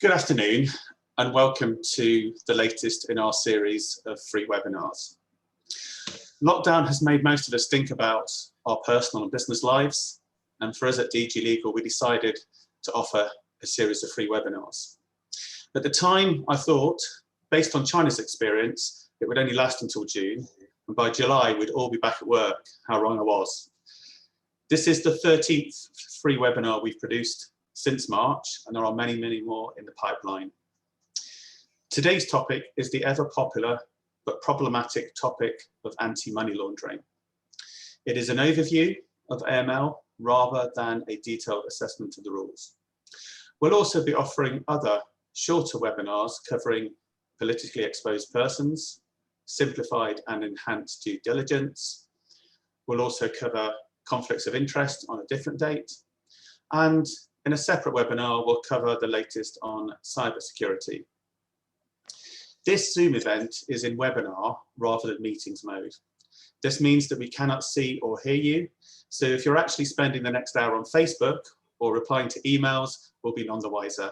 Good afternoon and welcome to the latest in our series of free webinars. Lockdown has made most of us think about our personal and business lives, and for us at DG Legal we decided to offer a series of free webinars. At the time I thought, based on China's experience, it would only last until June, and by July we'd all be back at work. How wrong I was. This is the 13th free webinar we've produced since March, and there are many, many more in the pipeline. Today's topic is the ever popular but problematic topic of anti-money laundering. It is an overview of AML rather than a detailed assessment of the rules. We'll also be offering other shorter webinars covering politically exposed persons, simplified and enhanced due diligence. We'll also cover conflicts of interest on a different date, and in a separate webinar, we'll cover the latest on cybersecurity. This Zoom event is in webinar rather than meetings mode. This means that we cannot see or hear you. So if you're actually spending the next hour on Facebook or replying to emails, we'll be none the wiser.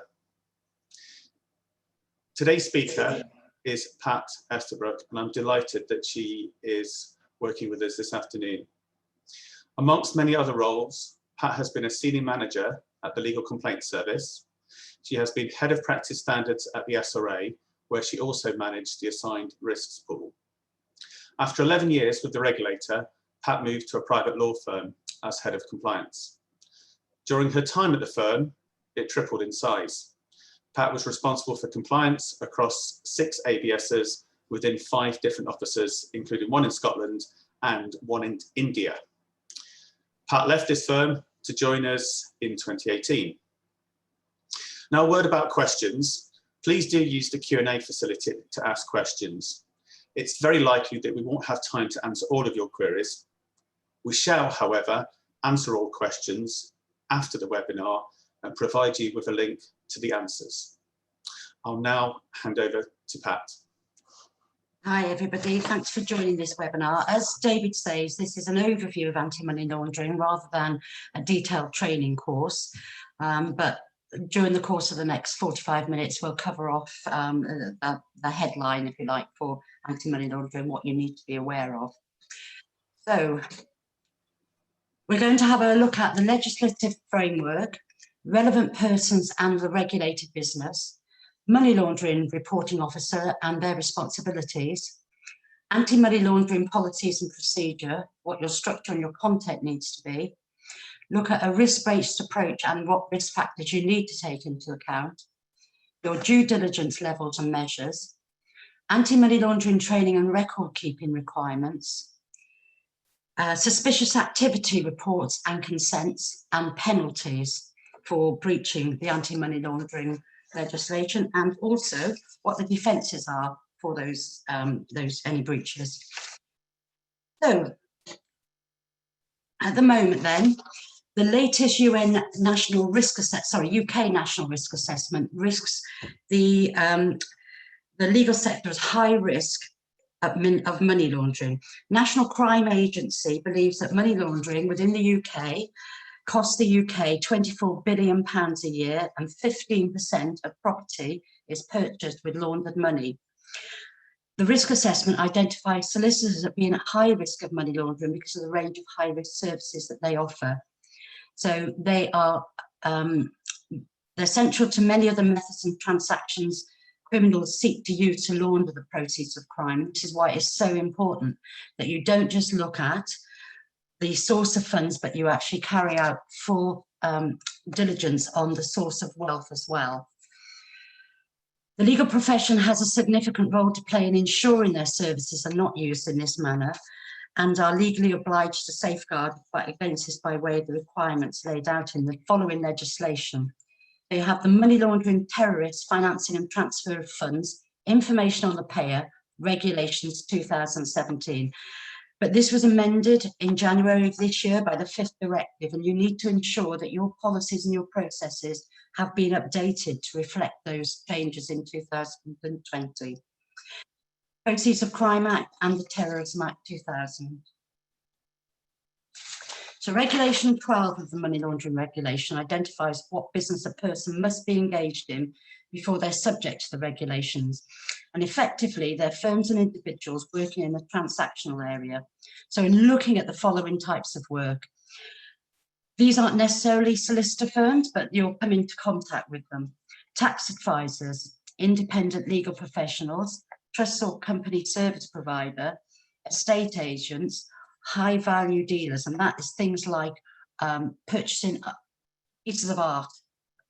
Today's speaker is Pat Estabrook, and I'm delighted that she is working with us this afternoon. Amongst many other roles, Pat has been a senior manager at the Legal Complaints Service. She has been head of practice standards at the SRA, where she also managed the assigned risks pool. After 11 years with the regulator, Pat moved to a private law firm as head of compliance. During her time at the firm, it tripled in size. Pat was responsible for compliance across 6 ABSs within 5 different offices, including 1 in Scotland and 1 in India. Pat left this firm to join us in 2018. Now, a word about questions. Please do use the Q&A facility to ask questions. It's very likely that we won't have time to answer all of your queries. We shall, however, answer all questions after the webinar and provide you with a link to the answers. I'll now hand over to Pat. Hi everybody, thanks for joining this webinar. As David says, this is an overview of anti-money laundering rather than a detailed training course, but during the course of the next 45 minutes we'll cover off the headline, if you like, for anti-money laundering, what you need to be aware of. So we're going to have a look at the legislative framework, relevant persons and the regulated business, money laundering reporting officer and their responsibilities, anti-money laundering policies and procedure, what your structure and your content needs to be, look at a risk-based approach and what risk factors you need to take into account, your due diligence levels and measures, anti-money laundering training and record keeping requirements, suspicious activity reports and consents, and penalties for breaching the anti-money laundering legislation, and also what the defences are for those any breaches. So at the moment then, the latest UK National Risk Assessment risks the legal sector as high risk of money laundering. National Crime Agency believes that money laundering within the UK costs the UK £24 billion a year, and 15% of property is purchased with laundered money. The risk assessment identifies solicitors as being at high risk of money laundering because of the range of high-risk services that they offer. So they are they're central to many of the methods and transactions criminals seek to use to launder the proceeds of crime, which is why it's so important that you don't just look at the source of funds, but you actually carry out full diligence on the source of wealth as well. The legal profession has a significant role to play in ensuring their services are not used in this manner and are legally obliged to safeguard against this by way of the requirements laid out in the following legislation. They have the money laundering, terrorist financing and transfer of funds, information on the payer, regulations 2017. But this was amended in January of this year by the 5th directive, and you need to ensure that your policies and your processes have been updated to reflect those changes in 2020. Proceeds of Crime Act and the Terrorism Act 2000. So Regulation 12 of the Money Laundering Regulation identifies what business a person must be engaged in before they're subject to the regulations. And effectively, they're firms and individuals working in the transactional area. So in looking at the following types of work, these aren't necessarily solicitor firms, but you'll come into contact with them. Tax advisors, independent legal professionals, trust or company service provider, estate agents, high value dealers, and that is things like purchasing pieces of art.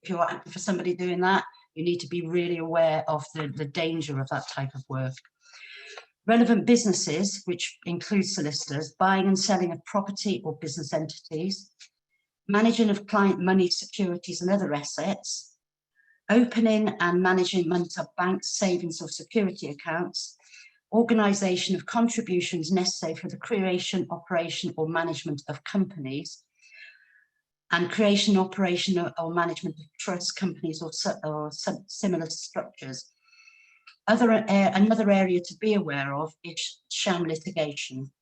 If you're acting for somebody doing that, you need to be really aware of the danger of that type of work. Relevant businesses, which include solicitors, buying and selling of property or business entities, managing of client money, securities and other assets, opening and management of banks, savings or security accounts, organisation of contributions necessary for the creation, operation or management of companies, and creation, operation or management of trust companies or similar structures. Another area to be aware of is sham litigation.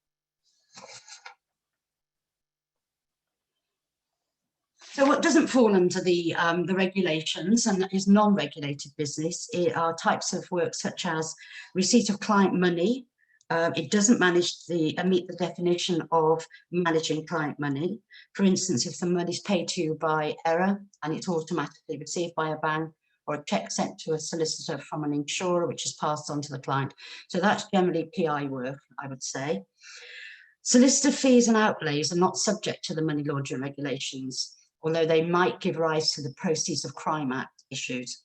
So what doesn't fall under the regulations and is non-regulated business are types of work such as receipt of client money. It doesn't meet the definition of managing client money. For instance, if the money is paid to you by error and it's automatically received by a bank, or a cheque sent to a solicitor from an insurer which is passed on to the client. So that's generally PI work, I would say. Solicitor fees and outlays are not subject to the money laundering regulations, although they might give rise to the Proceeds of Crime Act issues.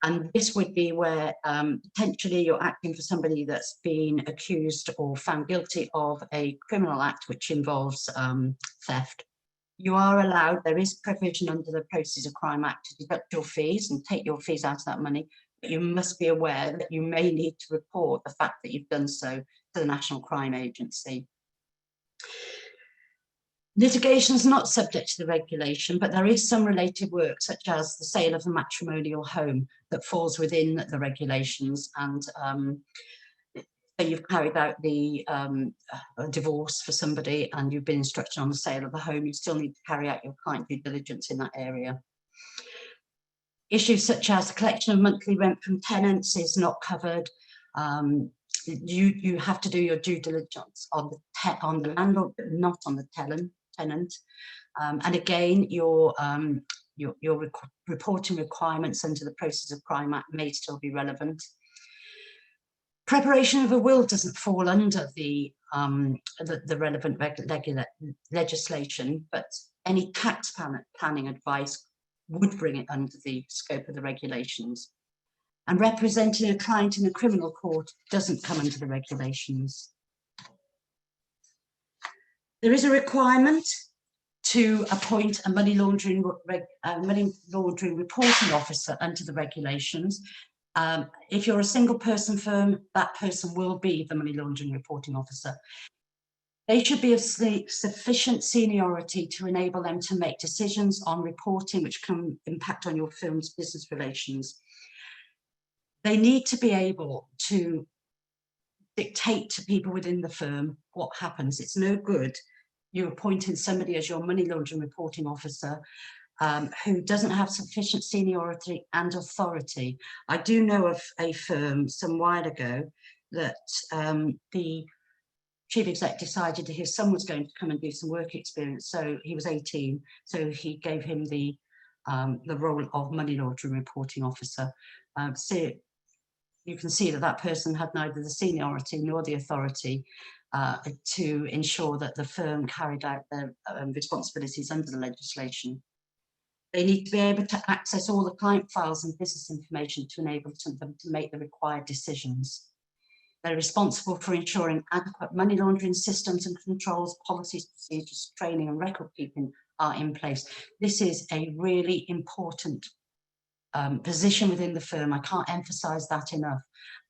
And this would be where potentially you're acting for somebody that's been accused or found guilty of a criminal act which involves theft. You are allowed, there is provision under the Proceeds of Crime Act to deduct your fees and take your fees out of that money, but you must be aware that you may need to report the fact that you've done so to the National Crime Agency. Litigation is not subject to the regulation, but there is some related work, such as the sale of the matrimonial home, that falls within the regulations. And so you've carried out the a divorce for somebody and you've been instructed on the sale of the home, you still need to carry out your client due diligence in that area. Issues such as the collection of monthly rent from tenants is not covered. You have to do your due diligence on the landlord, but not on the tenant. And again, your reporting requirements under the Proceeds of Crime Act may still be relevant. Preparation of a will doesn't fall under the relevant legislation, but any tax planning advice would bring it under the scope of the regulations. And representing a client in a criminal court doesn't come under the regulations. There is a requirement to appoint a money laundering reporting officer under the regulations. If you're a single person firm, that person will be the money laundering reporting officer. They should be of sufficient seniority to enable them to make decisions on reporting which can impact on your firm's business relations. They need to be able to dictate to people within the firm what happens. It's no good you're appointing somebody as your money laundering reporting officer who doesn't have sufficient seniority and authority. I do know of a firm some while ago that the chief exec decided his son was going to come and do some work experience. So he was 18, so he gave him the role of money laundering reporting officer. So you can see that that person had neither the seniority nor the authority to ensure that the firm carried out their responsibilities under the legislation. They need to be able to access all the client files and business information to enable them to make the required decisions. They're responsible for ensuring adequate money laundering systems and controls, policies, procedures, training and record keeping are in place. This is a really important position within the firm. I can't emphasize that enough.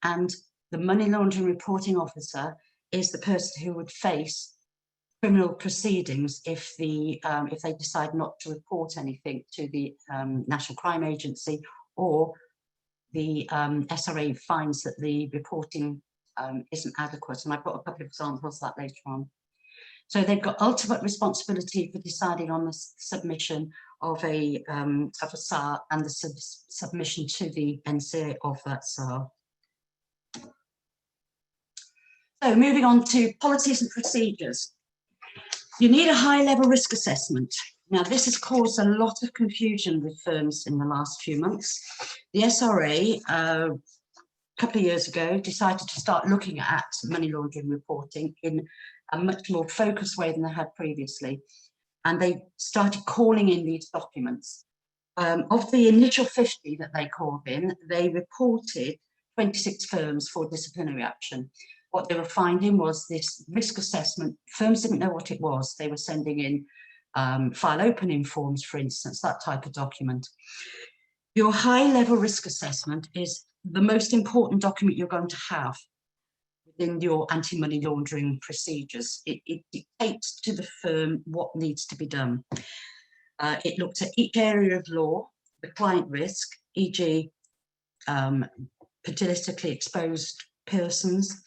And the money laundering reporting officer is the person who would face criminal proceedings if they decide not to report anything to the National Crime Agency, or the SRA finds that the reporting isn't adequate. And I've got a couple of examples of that later on. So they've got ultimate responsibility for deciding on the submission of a SAR and the submission to the NCA of that SAR. So moving on to policies and procedures. You need a high-level risk assessment. Now, this has caused a lot of confusion with firms in the last few months. The SRA, a couple of years ago, decided to start looking at money laundering reporting in a much more focused way than they had previously. And they started calling in these documents. Of the initial 50 that they called in, they reported 26 firms for disciplinary action. What they were finding was this risk assessment, firms didn't know what it was. They were sending in file opening forms, for instance, that type of document. Your high-level risk assessment is the most important document you're going to have within your anti-money laundering procedures. It dictates to the firm what needs to be done. It looks at each area of law, the client risk, e.g. politically exposed persons,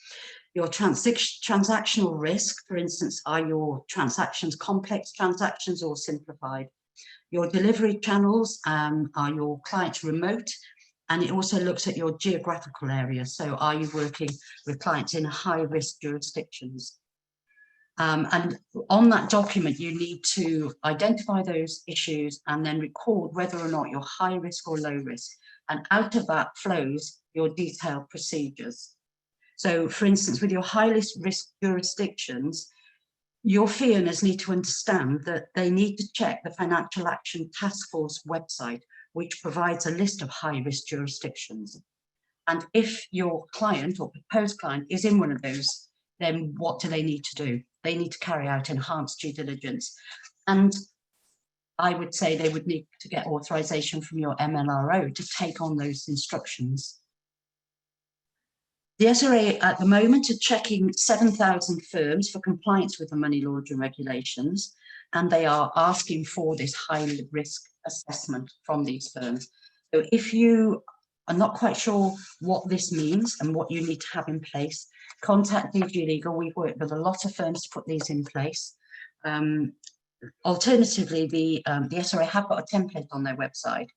your transactional risk, for instance, are your transactions complex transactions or simplified? Your delivery channels, are your clients remote? And it also looks at your geographical area. So are you working with clients in high-risk jurisdictions? And on that document, you need to identify those issues and then record whether or not you're high risk or low risk. And out of that flows your detailed procedures. So, for instance, with your highest risk jurisdictions, your fee earners need to understand that they need to check the Financial Action Task Force website, which provides a list of high-risk jurisdictions. And if your client or proposed client is in one of those, then what do they need to do? They need to carry out enhanced due diligence. And I would say they would need to get authorization from your MLRO to take on those instructions. The SRA at the moment are checking 7,000 firms for compliance with the money laundering regulations, and they are asking for this high risk assessment from these firms. So if you are not quite sure what this means and what you need to have in place, contact DG Legal. We've worked with a lot of firms to put these in place. Alternatively, the SRA have got a template on their website,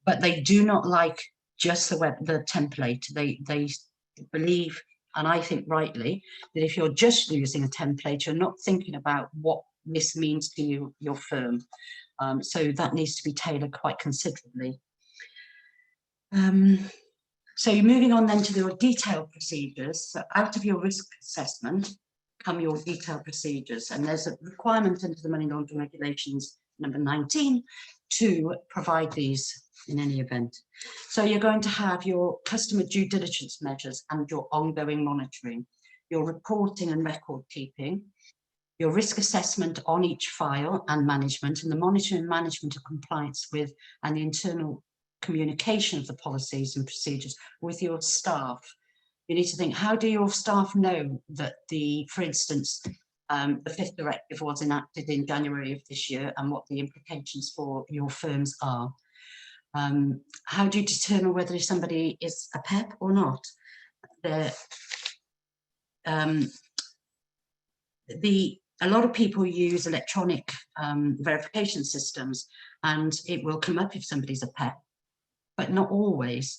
but they do not like just the template. They believe, and I think rightly, that if you're just using a template, you're not thinking about what this means to you, your firm. So that needs to be tailored quite considerably. So you're moving on then to your detailed procedures. So out of your risk assessment come your detailed procedures, and there's a requirement under the Money Laundering Regulations number 19 to provide these in any event. So you're going to have your customer due diligence measures and your ongoing monitoring, your reporting and record keeping, your risk assessment on each file and management, and the monitoring and management of compliance with and the internal communication of the policies and procedures with your staff. You need to think, how do your staff know that for instance, the fifth directive was enacted in January of this year and what the implications for your firms are? How do you determine whether somebody is a PEP or not? A lot of people use electronic verification systems, and it will come up if somebody's a PEP, but not always.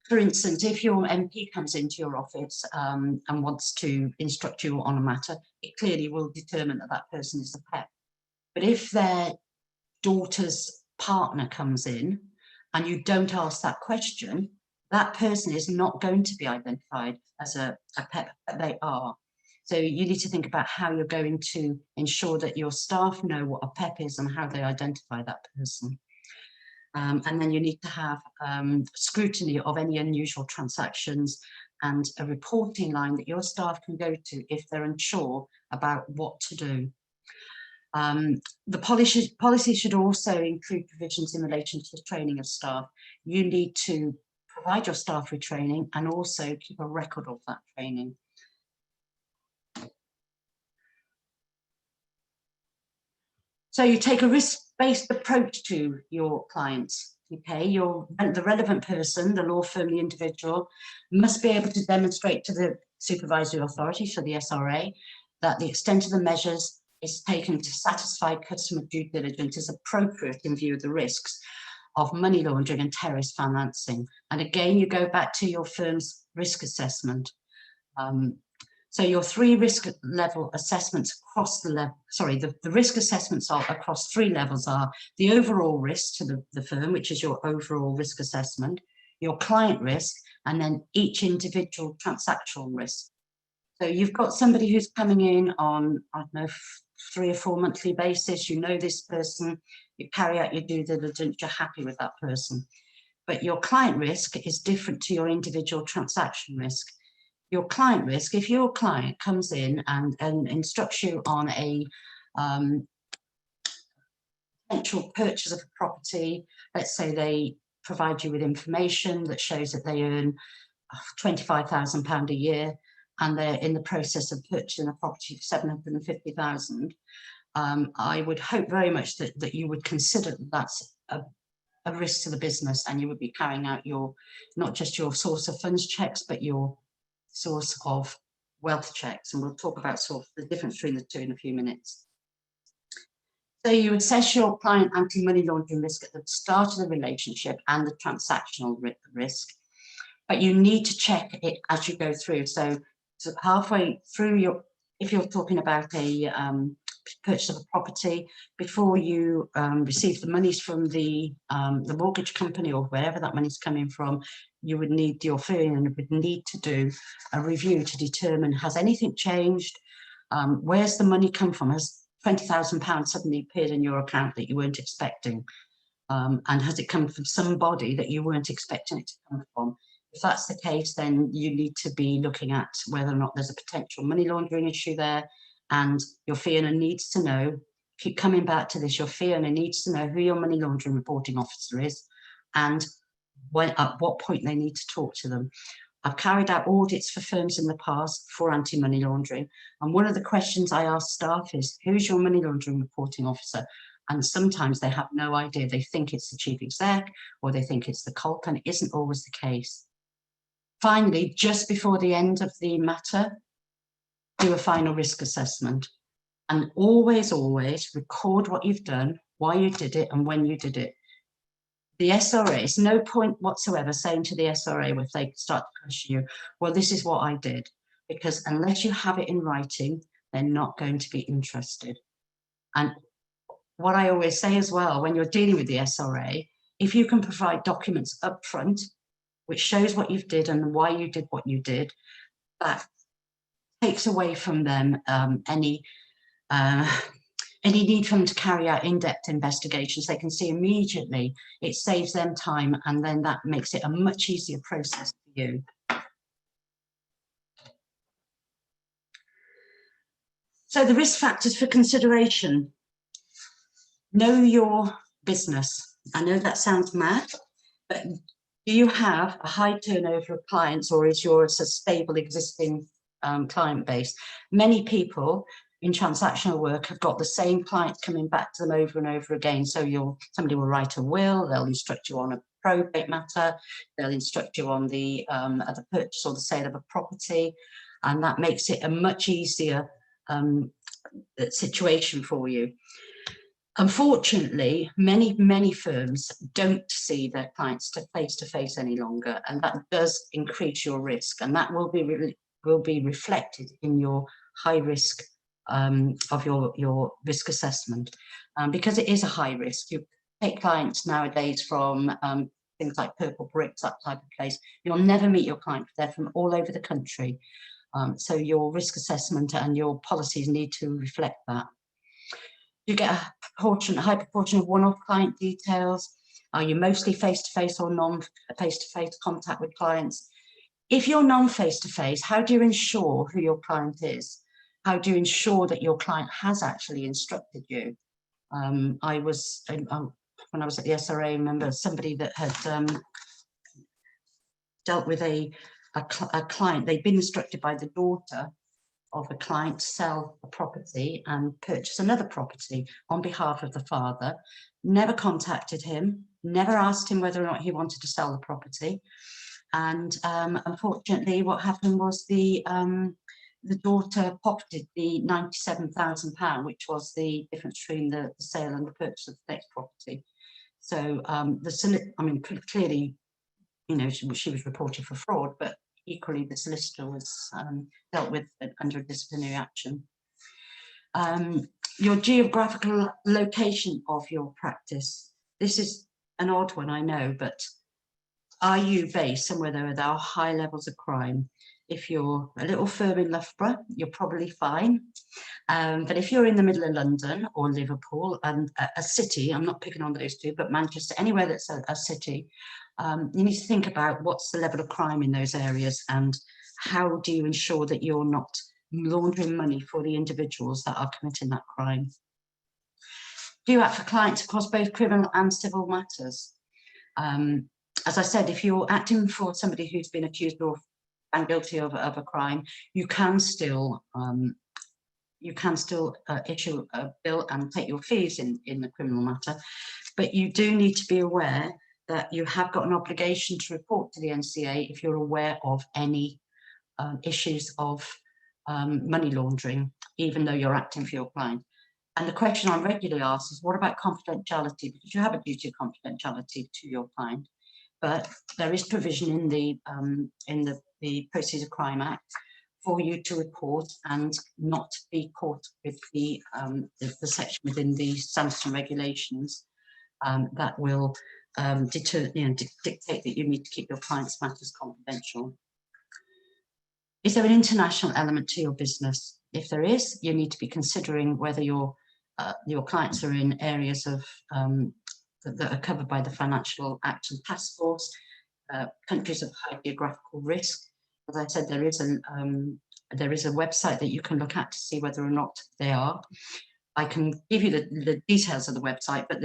For instance, if your MP comes into your office and wants to instruct you on a matter, it clearly will determine that that person is a PEP. But if their daughter's partner comes in and you don't ask that question, that person is not going to be identified as a PEP, but they are. So you need to think about how you're going to ensure that your staff know what a PEP is and how they identify that person. And then you need to have scrutiny of any unusual transactions and a reporting line that your staff can go to if they're unsure about what to do. The policy should also include provisions in relation to the training of staff. You need to provide your staff with training and also keep a record of that training. So you take a risk-based approach to your clients. Okay, the relevant person, the law firm, the individual, must be able to demonstrate to the supervisory authority, so the SRA, that the extent of the measures is taken to satisfy customer due diligence is appropriate in view of the risks of money laundering and terrorist financing. And again, you go back to your firm's risk assessment. So your 3 risk level assessments across the level, the risk assessments are across 3 levels are the overall risk to the firm, which is your overall risk assessment, your client risk, and then each individual transactional risk. So you've got somebody who's coming in on, I don't know, 3 or 4 monthly basis, you know this person, you carry out your due diligence, you're happy with that person. But your client risk is different to your individual transaction risk. Your client risk, if your client comes in and instructs you on a potential purchase of a property, let's say they provide you with information that shows that they earn £25,000 a year and they're in the process of purchasing a property for 750,000, I would hope very much that you would consider that that's a risk to the business, and you would be carrying out your, not just your source of funds checks, but your source of wealth checks. And we'll talk about sort of the difference between the two in a few minutes. So you assess your client anti-money laundering risk at the start of the relationship and the transactional risk, but you need to check it as you go through. So halfway through if you're talking about a purchase of a property, before you receive the monies from the mortgage company or wherever that money's coming from, you would need, your firm would need to do a review to determine, has anything changed? Where's the money come from? Has £20,000 suddenly appeared in your account that you weren't expecting? And has it come from somebody that you weren't expecting it to come from? If that's the case, then you need to be looking at whether or not there's a potential money laundering issue there. And your fee earner needs to know, keep coming back to this, your fee earner needs to know who your money laundering reporting officer is and at what point they need to talk to them. I've carried out audits for firms in the past for anti-money laundering. And one of the questions I ask staff is, who's your money laundering reporting officer? And sometimes they have no idea. They think it's the chief exec or they think it's the COLC, and it isn't always the case. Finally, just before the end of the matter, do a final risk assessment. And always, always record what you've done, why you did it, and when you did it. The SRA, it's no point whatsoever saying to the SRA if they start to question you, well, this is what I did. Because unless you have it in writing, they're not going to be interested. And what I always say as well, when you're dealing with the SRA, if you can provide documents up front, which shows what you did and why you did what you did, that takes away from them any need for them to carry out in-depth investigations. They can see immediately, it saves them time, and then that makes it a much easier process for you. So the risk factors for consideration. Know your business. I know that sounds mad, but do you have a high turnover of clients, or is yours a stable existing client base? Many people in transactional work have got the same clients coming back to them over and over again. So somebody will write a will, they'll instruct you on a probate matter, they'll instruct you on the purchase or the sale of a property, and that makes it a much easier situation for you. Unfortunately, many firms don't see their clients face to face any longer, and that does increase your risk, and that will be reflected in your high risk of your risk assessment, because it is a high risk. You take clients nowadays from things like Purple Bricks, that type of place. You'll never meet your client. They're from all over the country. So your risk assessment and your policies need to reflect that. You get a high proportion of one-off client details. Are you mostly face-to-face or non-face-to-face contact with clients? If you're non-face-to-face, how do you ensure who your client is? How do you ensure that your client has actually instructed you? When I was at the SRA, I remember somebody that had dealt with a client. They'd been instructed by the daughter of a client to sell a property and purchase another property on behalf of the father. Never contacted him, never asked him whether or not he wanted to sell the property. And unfortunately, what happened was the the daughter pocketed the £97,000, which was the difference between the sale and the purchase of the next property. So clearly, you know, she was reported for fraud, but equally the solicitor was dealt with under a disciplinary action. Your geographical location of your practice. This is an odd one, I know, but are you based somewhere where there are high levels of crime? If you're a little firm in Loughborough, you're probably fine. But if you're in the middle of London or Liverpool and a city, I'm not picking on those two, but Manchester, anywhere that's a city, you need to think about what's the level of crime in those areas and how do you ensure that you're not laundering money for the individuals that are committing that crime. Do you act for clients across both criminal and civil matters? As I said, if you're acting for somebody who's been accused or found guilty of a crime, you can still issue a bill and take your fees in the criminal matter, but you do need to be aware that you have got an obligation to report to the NCA if you're aware of any issues of money laundering, even though you're acting for your client. And the question I'm regularly asked is, what about confidentiality? Because you have a duty of confidentiality to your client, but there is provision in the Proceeds of Crime Act for you to report and not be caught with the section within the Sanction regulations that will dictate that you need to keep your client's matters confidential. Is there an international element to your business? If there is, you need to be considering whether your clients are in areas of that are covered by the Financial Action Task Force, countries of high geographical risk. As I said, there is a website that you can look at to see whether or not they are. I can give you the details of the website, but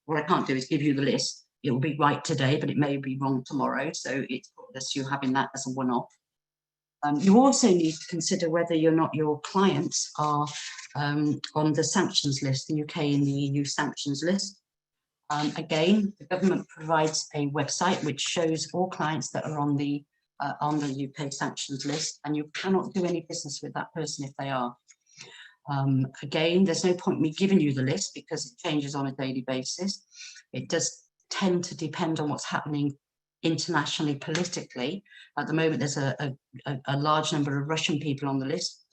what I can't do is give you the list. It will be right today, but it may be wrong tomorrow. So it's pointless you having that as a one-off. You also need to consider whether or not your clients are on the sanctions list, the UK and the EU sanctions list. Again, the government provides a website which shows all clients that are on the UK sanctions list, and you cannot do any business with that person if they are. Again, there's no point me giving you the list because it changes on a daily basis. It does tend to depend on what's happening internationally, politically. At the moment, there's a large number of Russian people on the list,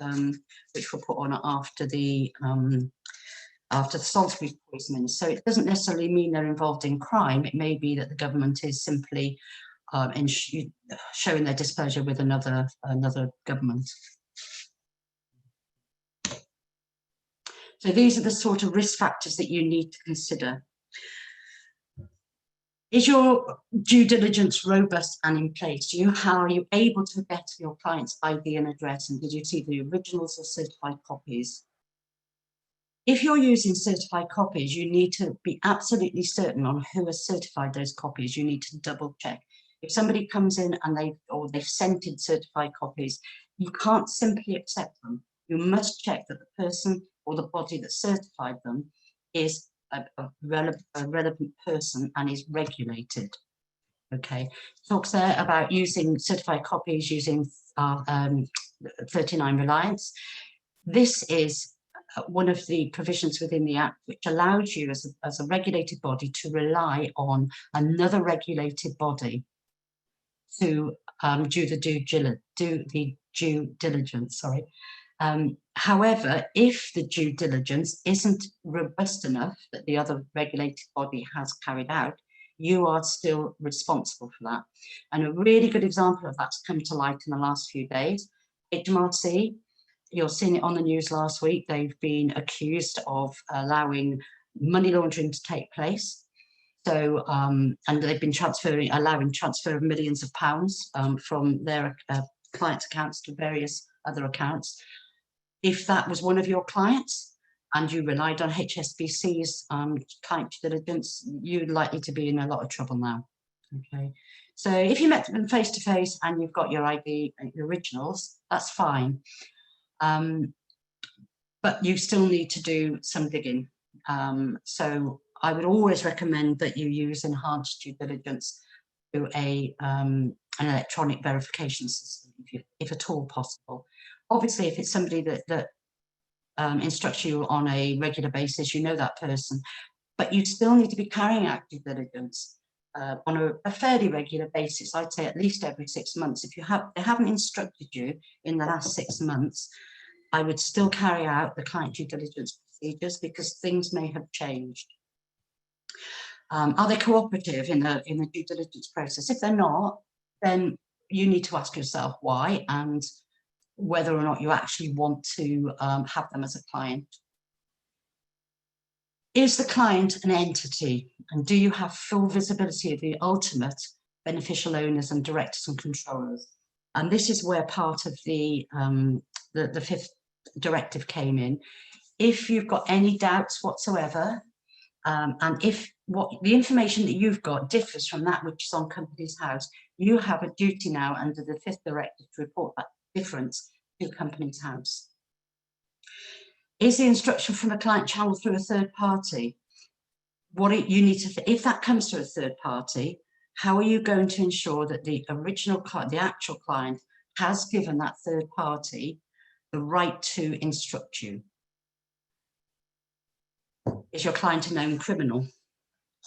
which were put on after the Salisbury poisoning. So it doesn't necessarily mean they're involved in crime. It may be that the government is simply showing their displeasure with another government. So these are the sort of risk factors that you need to consider. Is your due diligence robust and in place? How are you able to get your client's ID and address? And did you see the originals or certified copies? If you're using certified copies, you need to be absolutely certain on who has certified those copies. You need to double check. If somebody comes in and they've sent in certified copies, you can't simply accept them. You must check that the person or the body that certified them is a relevant person and is regulated. Okay, talks there about using certified copies using 39 Reliance. This is one of the provisions within the Act which allows you as a regulated body to rely on another regulated body to do the due diligence. Sorry. However, if the due diligence isn't robust enough that the other regulated body has carried out, you are still responsible for that. And a really good example of that's come to light in the last few days. HMRC, you're seeing it on the news last week, they've been accused of allowing money laundering to take place. So, and they've been allowing transfer of millions of pounds from their clients' accounts to various other accounts. If that was one of your clients and you relied on HSBC's client due diligence, you're likely to be in a lot of trouble now. Okay, so if you met them face to face and you've got your ID and your originals, that's fine. But you still need to do some digging. So I would always recommend that you use enhanced due diligence through an electronic verification system, if at all possible. Obviously, if it's somebody that instructs you on a regular basis, you know that person, but you still need to be carrying out due diligence on a fairly regular basis. I'd say at least every 6 months. If they haven't instructed you in the last 6 months, I would still carry out the client due diligence procedures because things may have changed. Are they cooperative in the due diligence process? If they're not, then you need to ask yourself why and whether or not you actually want to have them as a client. Is the client an entity, and do you have full visibility of the ultimate beneficial owners and directors and controllers? And this is where part of the fifth directive came in. If you've got any doubts whatsoever, and if the information that you've got differs from that which is on Companies House, you have a duty now under the fifth directive to report that difference to Companies House. Is the instruction from a client channeled through a third party? You need to, if that comes to a third party, how are you going to ensure that the original client, the actual client, has given that third party the right to instruct you? Is your client a known criminal?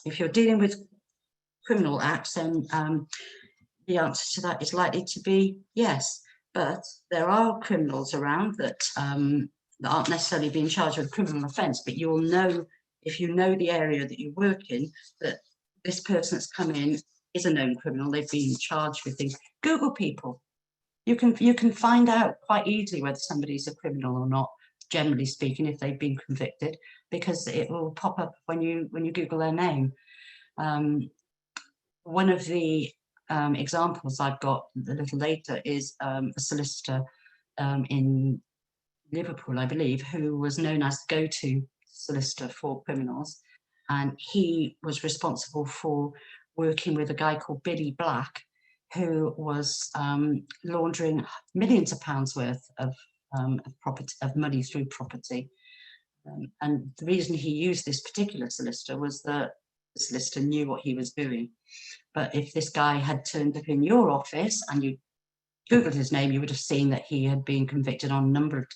If you're dealing with criminal acts, then the answer to that is likely to be yes. But there are criminals around that aren't necessarily being charged with a criminal offence, but you'll know, if you know the area that you work in, that this person that's come in is a known criminal. They've been charged with things. Google people. You can find out quite easily whether somebody's a criminal or not, generally speaking, if they've been convicted, because it will pop up when you Google their name. One of the examples I've got a little later is a solicitor in Liverpool, I believe, who was known as the go-to solicitor for criminals, and he was responsible for working with a guy called Billy Black, who was laundering millions of pounds worth of money through property. And the reason he used this particular solicitor was that the solicitor knew what he was doing. But if this guy had turned up in your office and you Googled his name, you would have seen that he had been convicted on a number of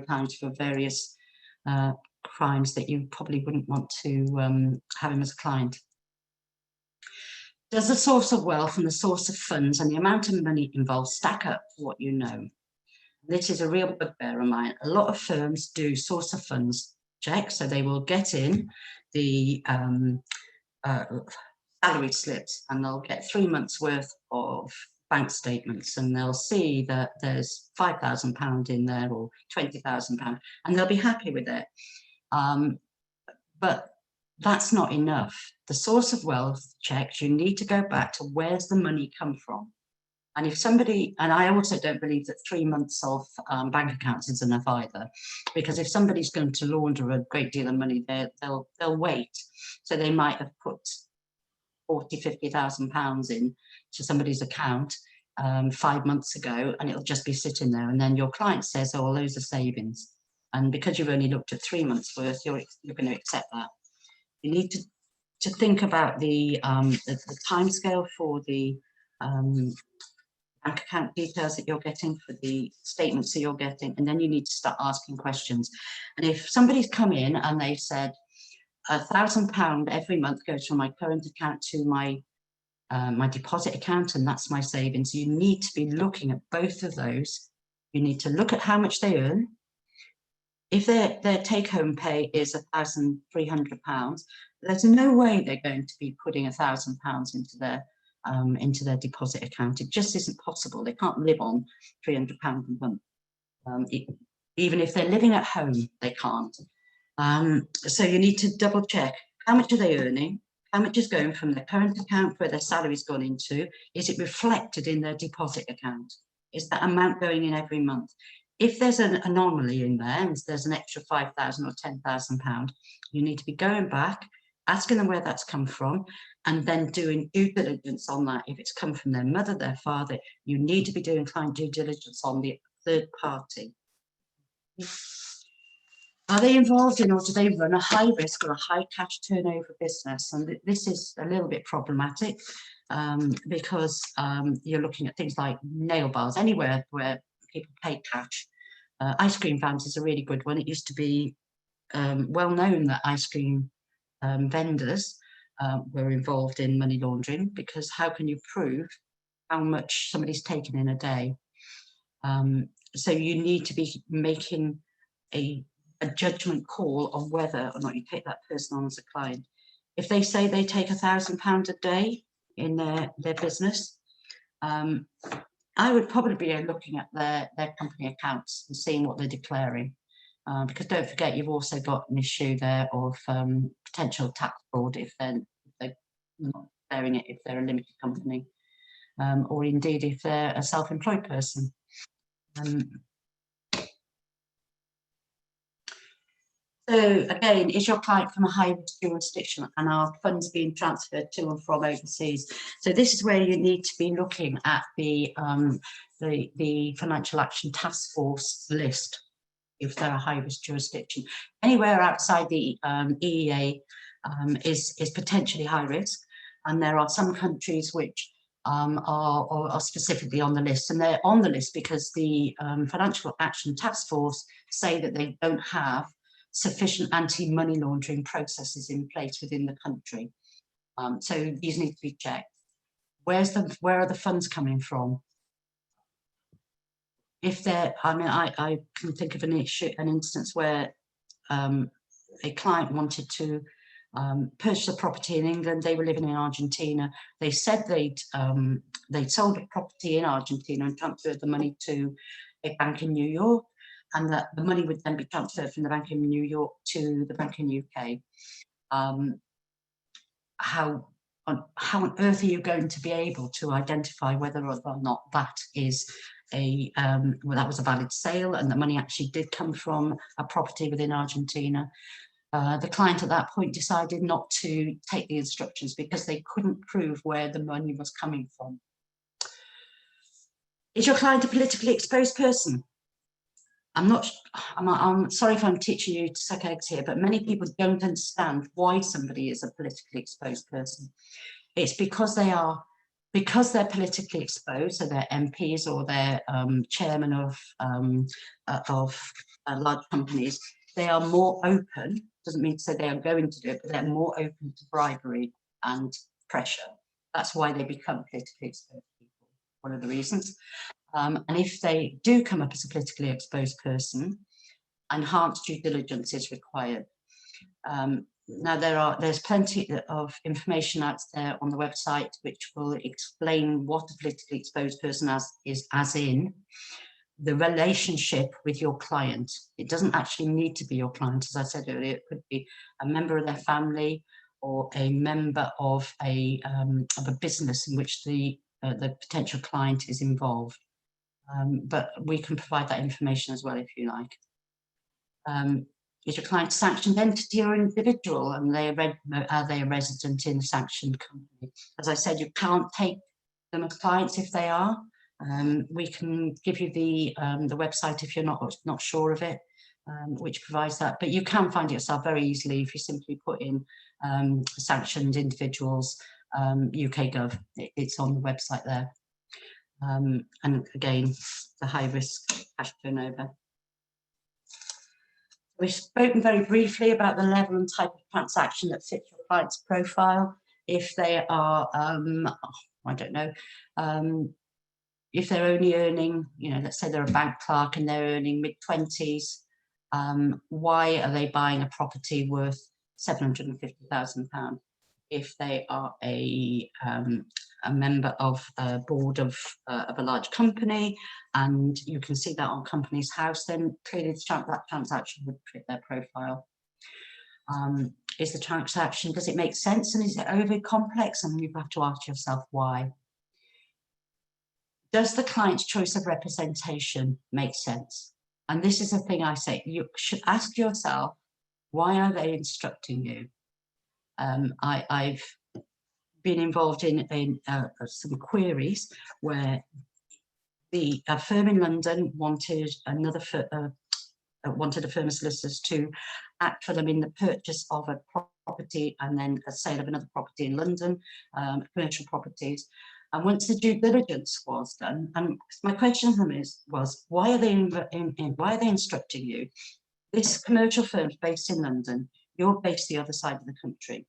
times for various crimes that you probably wouldn't want to have him as a client. Does the source of wealth and the source of funds and the amount of money involved stack up to what you know? This is a real bugbear of mine. A lot of firms do source of funds checks, so they will get in the salary slips and they'll get 3 months worth of bank statements, and they'll see that there's £5,000 in there or £20,000, and they'll be happy with it. But that's not enough. The source of wealth checks, you need to go back to where's the money come from. And if somebody, and I also don't believe that 3 months of bank accounts is enough either, because if somebody's going to launder a great deal of money, they'll wait. So they might have put £40,000, £50,000 in to somebody's account 5 months ago, and it'll just be sitting there. And then your client says, oh, well, those are savings. And because you've only looked at 3 months worth, you're going to accept that. You need to think about the timescale for the bank account details that you're getting, for the statements that you're getting, and then you need to start asking questions. And if somebody's come in and they said, £1,000 every month goes from my current account to my deposit account, and that's my savings. You need to be looking at both of those. You need to look at how much they earn. If their take-home pay is £1,300, there's no way they're going to be putting £1,000 into their deposit account. It just isn't possible. They can't live on £300 a month. Even if they're living at home, they can't. So you need to double check, how much are they earning? How much is going from their current account where their salary's gone into? Is it reflected in their deposit account? Is that amount going in every month? If there's an anomaly in there, and there's an extra £5,000 or £10,000, you need to be going back, asking them where that's come from, and then doing due diligence on that. If it's come from their mother, their father, you need to be doing client due diligence on the third party. Are they involved in, or do they run a high risk or a high cash turnover business? And this is a little bit problematic because you're looking at things like nail bars, anywhere where people pay cash. Ice cream vans is a really good one. It used to be well known that ice cream vendors were involved in money laundering, because how can you prove how much somebody's taken in a day? So you need to be making a judgment call on whether or not you take that person on as a client. If they say they take £1,000 a day in their business, I would probably be looking at their company accounts and seeing what they're declaring. Because don't forget, you've also got an issue there of potential tax fraud if they're not declaring it, if they're a limited company, or indeed if they're a self-employed person. So again, is your client from a high-risk jurisdiction, and are funds being transferred to and from overseas? So this is where you need to be looking at the Financial Action Task Force list, if they're a high-risk jurisdiction. Anywhere outside the EEA is potentially high risk, and there are some countries which are specifically on the list, and they're on the list because the Financial Action Task Force say that they don't have sufficient anti-money laundering processes in place within the country. So these need to be checked. Where are the funds coming from? If they're, I can think of an instance where a client wanted to purchase a property in England. They were living in Argentina. They said they'd sold a property in Argentina and transferred the money to a bank in New York, and that the money would then be transferred from the bank in New York to the bank in UK. How on earth are you going to be able to identify whether or not that is well, that was a valid sale and the money actually did come from a property within Argentina? The client at that point decided not to take the instructions because they couldn't prove where the money was coming from. Is your client a politically exposed person? I'm sorry if I'm teaching you to suck eggs here, but many people don't understand why somebody is a politically exposed person. It's because they're politically exposed, so they're MPs or they're chairman of large companies. They are more open. Doesn't mean to say they are going to do it, but they're more open to bribery and pressure. That's why they become politically exposed people. One of the reasons. And if they do come up as a politically exposed person, enhanced due diligence is required. Now there's plenty of information out there on the website which will explain what a politically exposed person is, as in the relationship with your client. It doesn't actually need to be your client, as I said earlier. It could be a member of their family or a member of a business in which the potential client is involved. But we can provide that information as well if you like. Is your client a sanctioned entity or individual, and are they a resident in a sanctioned company? As I said, you can't take them as clients if they are. We can give you the website if you're not sure of it, which provides that. But you can find it yourself very easily if you simply put in sanctioned individuals, UK Gov. It's on the website there. And again, the high risk cash turnover. We've spoken very briefly about the level and type of transaction that fits your client's profile. If they are, I don't know, if they're only earning, let's say they're a bank clerk and they're earning mid-20s, why are they buying a property worth £750,000? If they are a member of a board of a large company, and you can see that on Companies House, then clearly that transaction would fit their profile. Is the transaction, does it make sense, and is it overly complex? And you have to ask yourself why. Does the client's choice of representation make sense? And this is the thing I say, you should ask yourself, why are they instructing you? I've been involved in some queries where a firm in London wanted a firm of solicitors to act for them in the purchase of a property and then a sale of another property in London, commercial properties. And once the due diligence was done, and my question to them was, why are they instructing you? This commercial firm's based in London, you're based the other side of the country.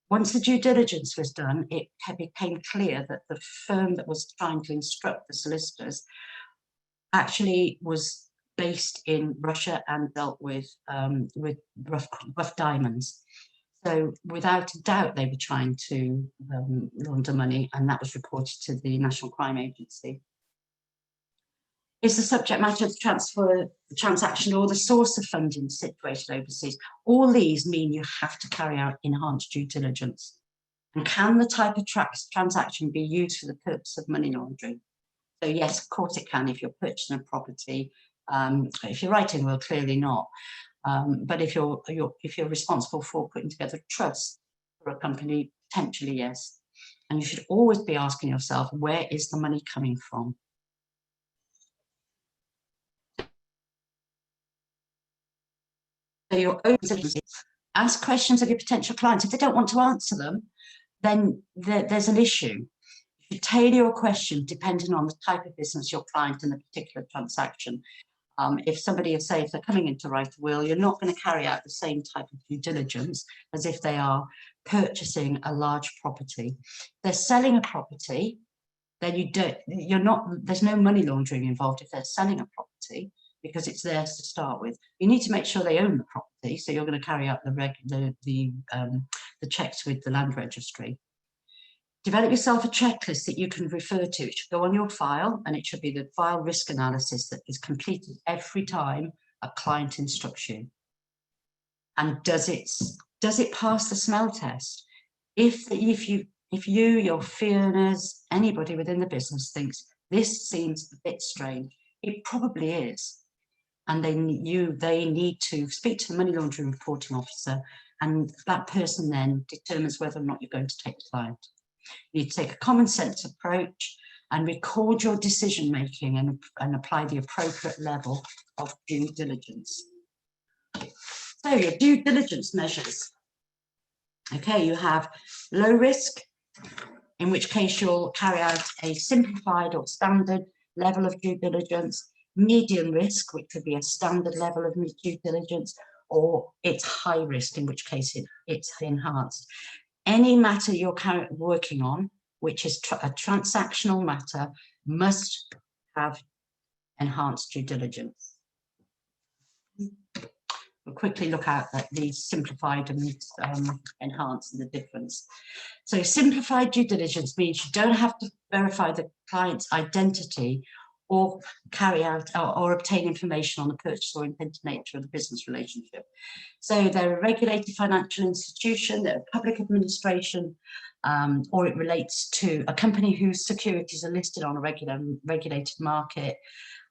Once the due diligence was done, it became clear that the firm that was trying to instruct the solicitors actually was based in Russia and dealt with rough diamonds. So without a doubt, they were trying to launder money, and that was reported to the National Crime Agency. Is the subject matter of the transaction or the source of funding situated overseas? All these mean you have to carry out enhanced due diligence. And can the type of transaction be used for the purpose of money laundering? So yes, of course it can if you're purchasing a property. If you're writing will, clearly not. But if you're responsible for putting together a trust for a company, potentially yes. And you should always be asking yourself, where is the money coming from? So you're open to ask questions of your potential clients. If they don't want to answer them, then there's an issue. You should tailor your question depending on the type of business, your client, and the particular transaction. If somebody, say, if they're coming in to write a will, you're not going to carry out the same type of due diligence as if they are purchasing a large property. If they're selling a property, then there's no money laundering involved if they're selling a property, because it's theirs to start with. You need to make sure they own the property, so you're going to carry out the checks with the land registry. Develop yourself a checklist that you can refer to. It should go on your file, and it should be the file risk analysis that is completed every time a client instructs you. And does it pass the smell test? If you, your fee earners, anybody within the business thinks this seems a bit strange, it probably is. And they need to speak to the money laundering reporting officer, and that person then determines whether or not you're going to take the client. You need to take a common sense approach and record your decision making and apply the appropriate level of due diligence. So your due diligence measures. Okay, you have low risk, in which case you'll carry out a simplified or standard level of due diligence. Medium risk, which would be a standard level of due diligence, or it's high risk, in which case it's enhanced. Any matter you're working on, which is a transactional matter, must have enhanced due diligence. We'll quickly look at these simplified and enhanced and the difference. So simplified due diligence means you don't have to verify the client's identity or carry out or obtain information on the purchase or intended nature of the business relationship. So they're a regulated financial institution, they're a public administration, or it relates to a company whose securities are listed on a regulated market,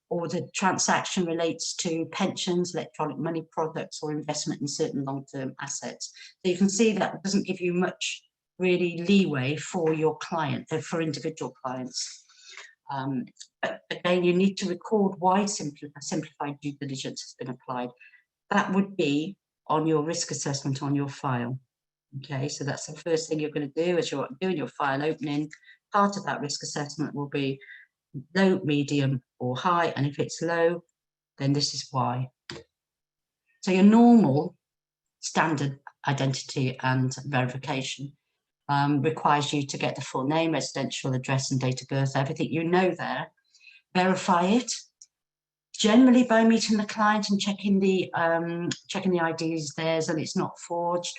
or the transaction relates to pensions, electronic money products, or investment in certain long-term assets. So you can see that doesn't give you much really leeway for your client, for individual clients. But again, you need to record why simplified due diligence has been applied. That would be on your risk assessment on your file. Okay, so that's the first thing you're going to do as you're doing your file opening. Part of that risk assessment will be low, medium, or high, and if it's low, then this is why. So your normal standard identity and verification requires you to get the full name, residential address, and date of birth, everything you know there. Verify it, generally by meeting the client and checking the IDs theirs and it's not forged,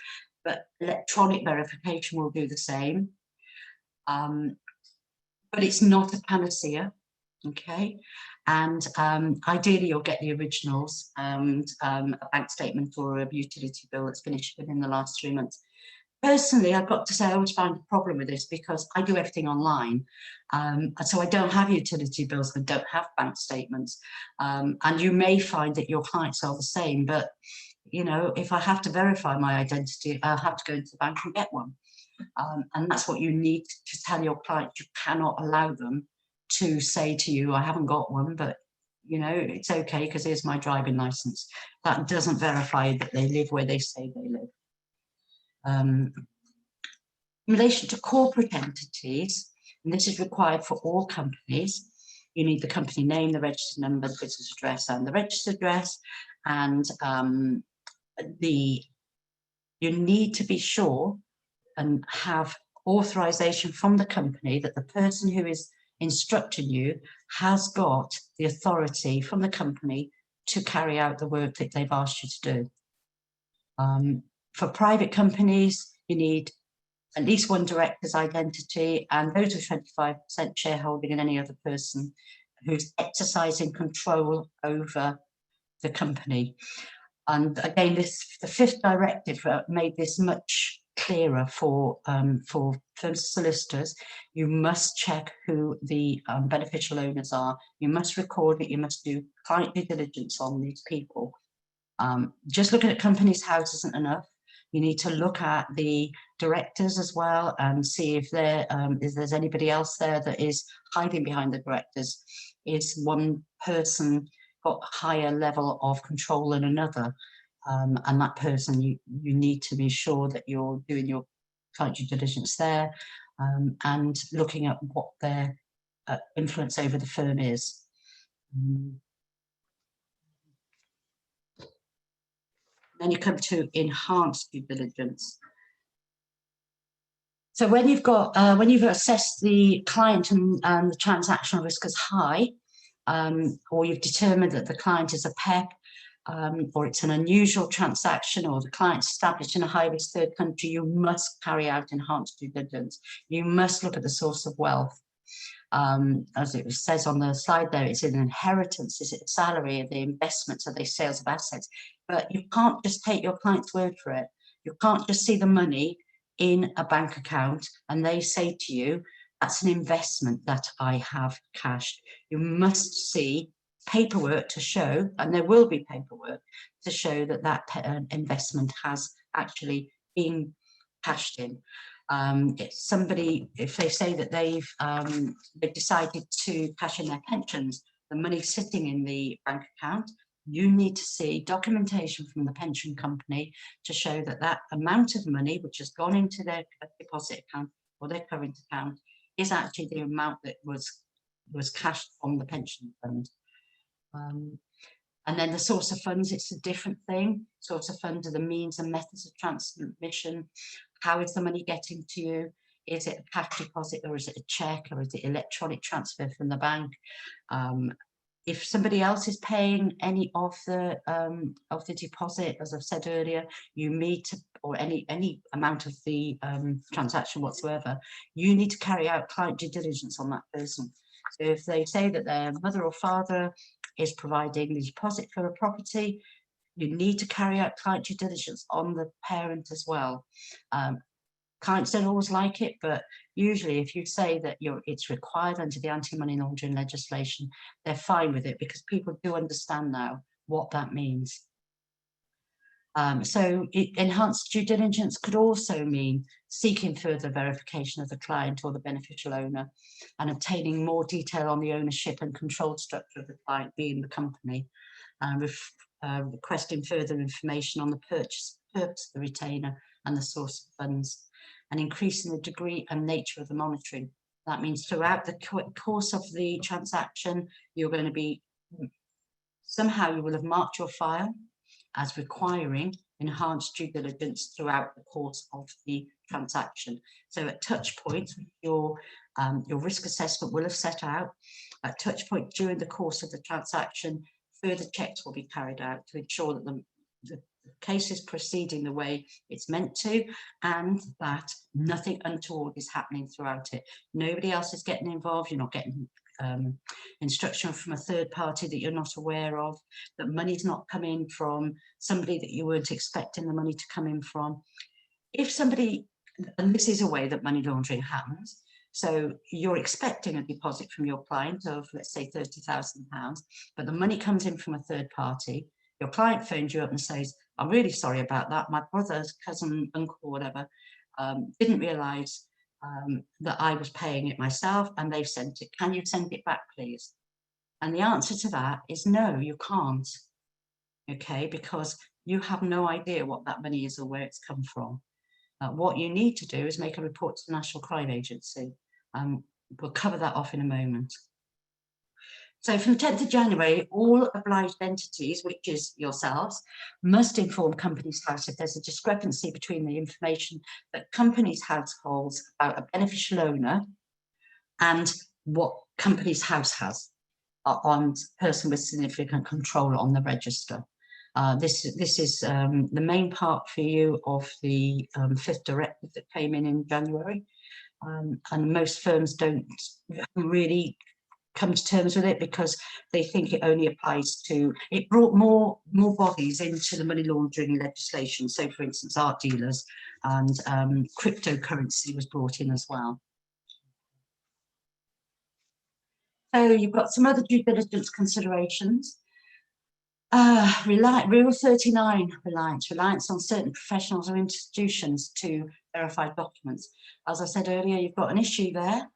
but electronic verification will do the same. But it's not a panacea, okay? And ideally you'll get the originals and a bank statement or a utility bill that's been issued within the last 3 months. Personally, I've got to say I always find a problem with this because I do everything online. So I don't have utility bills, I don't have bank statements. And you may find that your clients are the same, but you know, if I have to verify my identity, I'll have to go into the bank and get one. And that's what you need to tell your client. You cannot allow them to say to you, I haven't got one, but you know, it's okay because here's my driving license. That doesn't verify that they live where they say they live. In relation to corporate entities, and this is required for all companies, you need the company name, the registered number, the business address, and the registered address, and you need to be sure and have authorization from the company that the person who is instructing you has got the authority from the company to carry out the work that they've asked you to do. For private companies, you need at least one director's identity and those with 25% shareholding in any other person who's exercising control over the company. And again, the fifth directive made this much clearer for firms, solicitors. You must check who the beneficial owners are. You must record it. You must do client due diligence on these people. Just looking at companies' house isn't enough. You need to look at the directors as well and see if there's anybody else there that is hiding behind the directors. Is one person got a higher level of control than another? And that person, you need to be sure that you're doing your client due diligence there and looking at what their influence over the firm is. Then you come to enhanced due diligence. So when you've got when you've assessed the client and the transactional risk as high, or you've determined that the client is a PEP, or it's an unusual transaction, or the client's established in a high-risk third country, you must carry out enhanced due diligence. You must look at the source of wealth. As it says on the slide there, is it an inheritance? Is it a salary? Are they investments? Are they sales of assets? But you can't just take your client's word for it. You can't just see the money in a bank account and they say to you, that's an investment that I have cashed. You must see paperwork to show, and there will be paperwork to show that that investment has actually been cashed in. If they say that they've decided to cash in their pensions, the money sitting in the bank account, you need to see documentation from the pension company to show that that amount of money which has gone into their deposit account or their current account is actually the amount that was cashed from the pension fund. And then the source of funds, it's a different thing. Source of funds are the means and methods of transmission. How is the money getting to you? Is it a cash deposit, or is it a check, or is it electronic transfer from the bank? If somebody else is paying any of the deposit, as I've said earlier, you need to, or any amount of the transaction whatsoever, you need to carry out client due diligence on that person. So if they say that their mother or father is providing the deposit for a property, you need to carry out client due diligence on the parent as well. Clients don't always like it, but usually if you say that it's required under the anti-money laundering legislation, they're fine with it because people do understand now what that means. So enhanced due diligence could also mean seeking further verification of the client or the beneficial owner and obtaining more detail on the ownership and control structure of the client, being the company, requesting further information on the purpose of the retainer and the source of funds, and increasing the degree and nature of the monitoring. That means throughout the course of the transaction, you're going to be, somehow you will have marked your file as requiring enhanced due diligence throughout the course of the transaction. So at touch points, your risk assessment will have set out. At touch point during the course of the transaction, further checks will be carried out to ensure that the case is proceeding the way it's meant to, and that nothing untoward is happening throughout it. Nobody else is getting involved. You're not getting instruction from a third party that you're not aware of, that money's not coming from somebody that you weren't expecting the money to come in from. If somebody, and this is a way that money laundering happens, so you're expecting a deposit from your client of, let's say, £30,000, but the money comes in from a third party. Your client phones you up and says, I'm really sorry about that. My brother's cousin, uncle, whatever, didn't realise that I was paying it myself and they've sent it. Can you send it back, please? And the answer to that is no, you can't. Okay, because you have no idea what that money is or where it's come from. What you need to do is make a report to the National Crime Agency. We'll cover that off in a moment. So from the 10th of January, all obliged entities, which is yourselves, must inform Companies House if there's a discrepancy between the information that Companies House holds about a beneficial owner and what Companies House has on person with significant control on the register. This is the main part for you of the 5th directive that came in January, and most firms don't really come to terms with it because they think it only applies to, it brought more bodies into the money laundering legislation. So for instance, art dealers and cryptocurrency was brought in as well. So you've got some other due diligence considerations. Rule 39, reliance on certain professionals or institutions to verify documents. As I said earlier, you've got an issue there.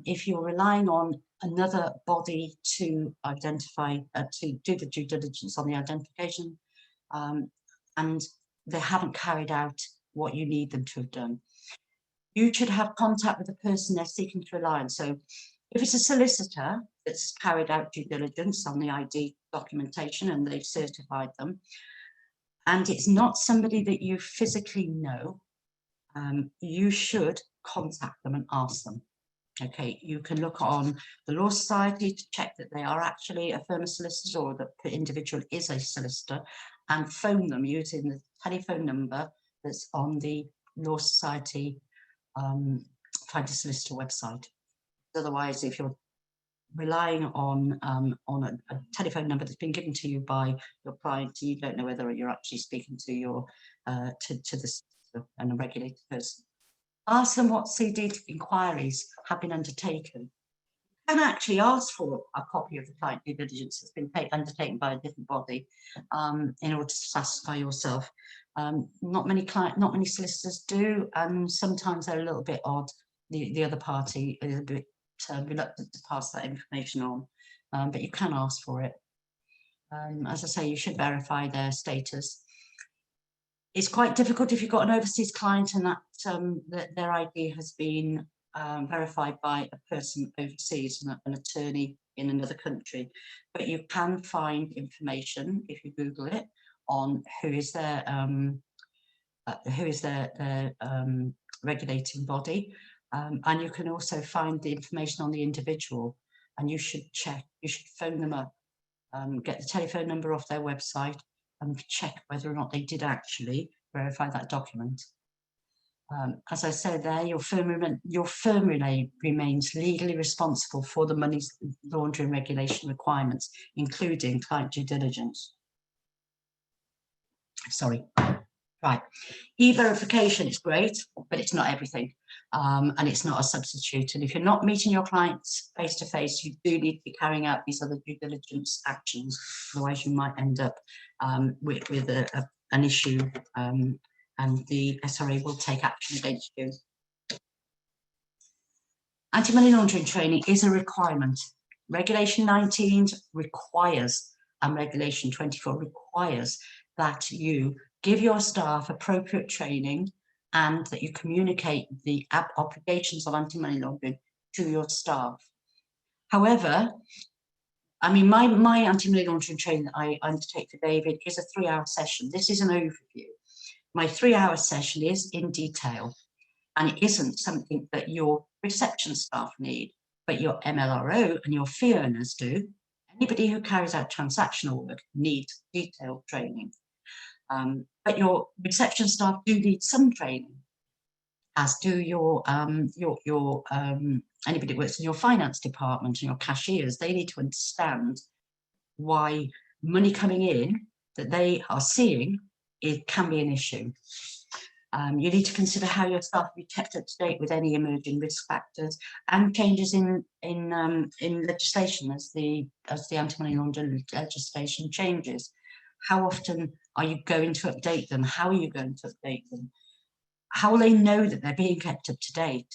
If you're relying on another body to identify, to do the due diligence on the identification, and they haven't carried out what you need them to have done, you should have contact with the person they're seeking to rely on. So if it's a solicitor that's carried out due diligence on the ID documentation and they've certified them, and it's not somebody that you physically know, you should contact them and ask them. Okay, you can look on the Law Society to check that they are actually a firm of solicitors or that the individual is a solicitor, and phone them using the telephone number that's on the Law Society Find a Solicitor website. Otherwise, if you're relying on a telephone number that's been given to you by your client, you don't know whether you're actually speaking to your to the solicitor and a regulated person. Ask them what CD inquiries have been undertaken. You can actually ask for a copy of the client due diligence that's been undertaken by a different body in order to satisfy yourself. Not many solicitors do, and sometimes they're a little bit odd. The other party is a bit reluctant to pass that information on, but you can ask for it. As I say, you should verify their status. It's quite difficult if you've got an overseas client and that their ID has been verified by a person overseas, an attorney in another country. But you can find information if you Google it on who is their regulating body, and you can also find the information on the individual. And you should check. You should phone them up, get the telephone number off their website, and check whether or not they did actually verify that document. As I said there, your firm remains legally responsible for the money laundering regulation requirements, including client due diligence. Sorry. Right. E-verification is great, but it's not everything, and it's not a substitute. And if you're not meeting your clients face to face, you do need to be carrying out these other due diligence actions. Otherwise, you might end up with an issue, and the SRA will take action against you. Anti-money laundering training is a requirement. Regulation 19 requires, and Regulation 24 requires that you give your staff appropriate training and that you communicate the obligations of anti-money laundering to your staff. However, I mean, my anti-money laundering training that I undertake for David is a 3-hour session. This is an overview. My 3-hour session is in detail, and it isn't something that your reception staff need, but your MLRO and your fee earners do. Anybody who carries out transactional work needs detailed training. But your reception staff do need some training, as do your anybody who works in your finance department and your cashiers. They need to understand why money coming in that they are seeing, it can be an issue. You need to consider how your staff will be kept up to date with any emerging risk factors and changes in legislation as the anti-money laundering legislation changes. How often are you going to update them? How are you going to update them? How will they know that they're being kept up to date?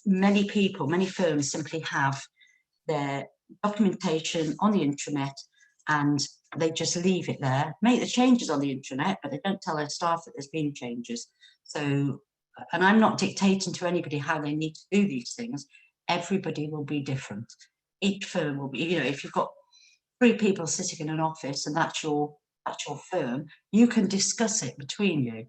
Many people, many firms simply have their documentation on the intranet, and they just leave it there, make the changes on the intranet, but they don't tell their staff that there's been changes. So, and I'm not dictating to anybody how they need to do these things. Everybody will be different. Each firm will be, you know, if you've got 3 people sitting in an office and that's your firm, you can discuss it between you.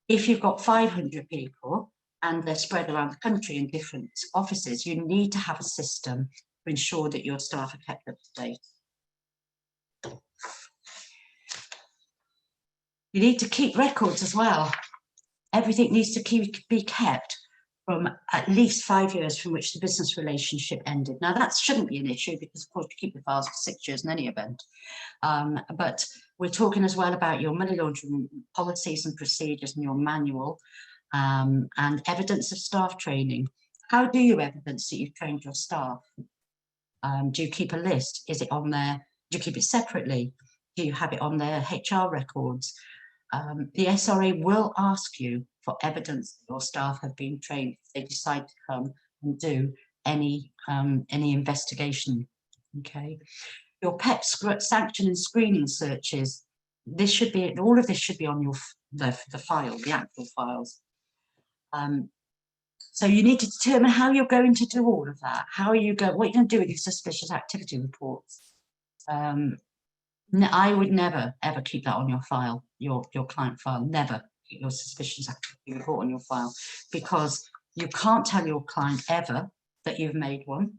If you've got 500 people and they're spread around the country in different offices, you need to have a system to ensure that your staff are kept up to date. You need to keep records as well. Everything needs to be kept from at least 5 years from which the business relationship ended. Now, that shouldn't be an issue because, of course, you keep the files for 6 years in any event. But we're talking as well about your money laundering policies and procedures and your manual, and evidence of staff training. How do you evidence that you've trained your staff? Do you keep a list? Is it on there? Do you keep it separately? Do you have it on their HR records? The SRA will ask you for evidence that your staff have been trained if they decide to come and do any investigation. Okay, your PEP sanction and screening searches. This should be, all of this should be on your the file, the actual files. So you need to determine how you're going to do all of that. How are you what are you going to do with your suspicious activity reports? I would never ever keep that on your file, your client file. Never keep your suspicious activity report on your file, because you can't tell your client ever that you've made one.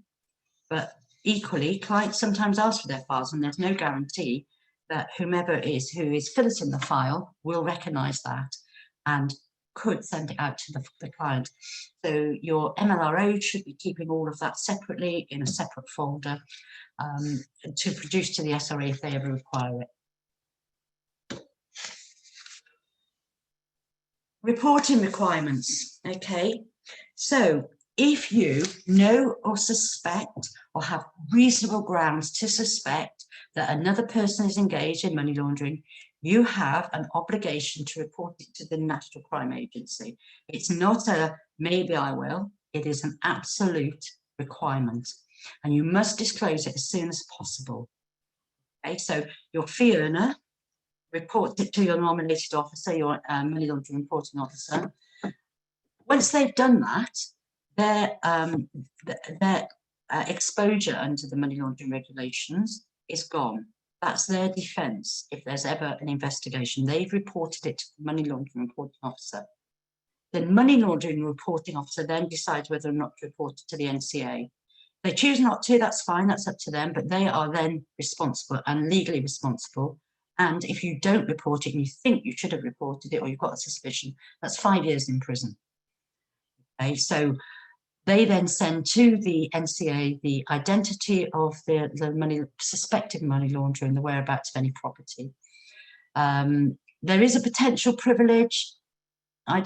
But equally, clients sometimes ask for their files, and there's no guarantee that whomever it is who is filling the file will recognise that and could send it out to the client. So your MLRO should be keeping all of that separately in a separate folder to produce to the SRA if they ever require it. Reporting requirements. Okay, so if you know or suspect or have reasonable grounds to suspect that another person is engaged in money laundering, you have an obligation to report it to the National Crime Agency. It's not a maybe I will, it is an absolute requirement, and you must disclose it as soon as possible. Okay, so your fee earner reports it to your nominated officer, your money laundering reporting officer. Once they've done that, their exposure under the money laundering regulations is gone. That's their defence. If there's ever an investigation, they've reported it to the money laundering reporting officer. The money laundering reporting officer then decides whether or not to report it to the NCA. They choose not to, that's fine, that's up to them, but they are then responsible and legally responsible. And if you don't report it and you think you should have reported it or you've got a suspicion, that's 5 years in prison. Okay, so they then send to the NCA the identity of the suspected money launderer and the whereabouts of any property. There is a potential privilege. I'm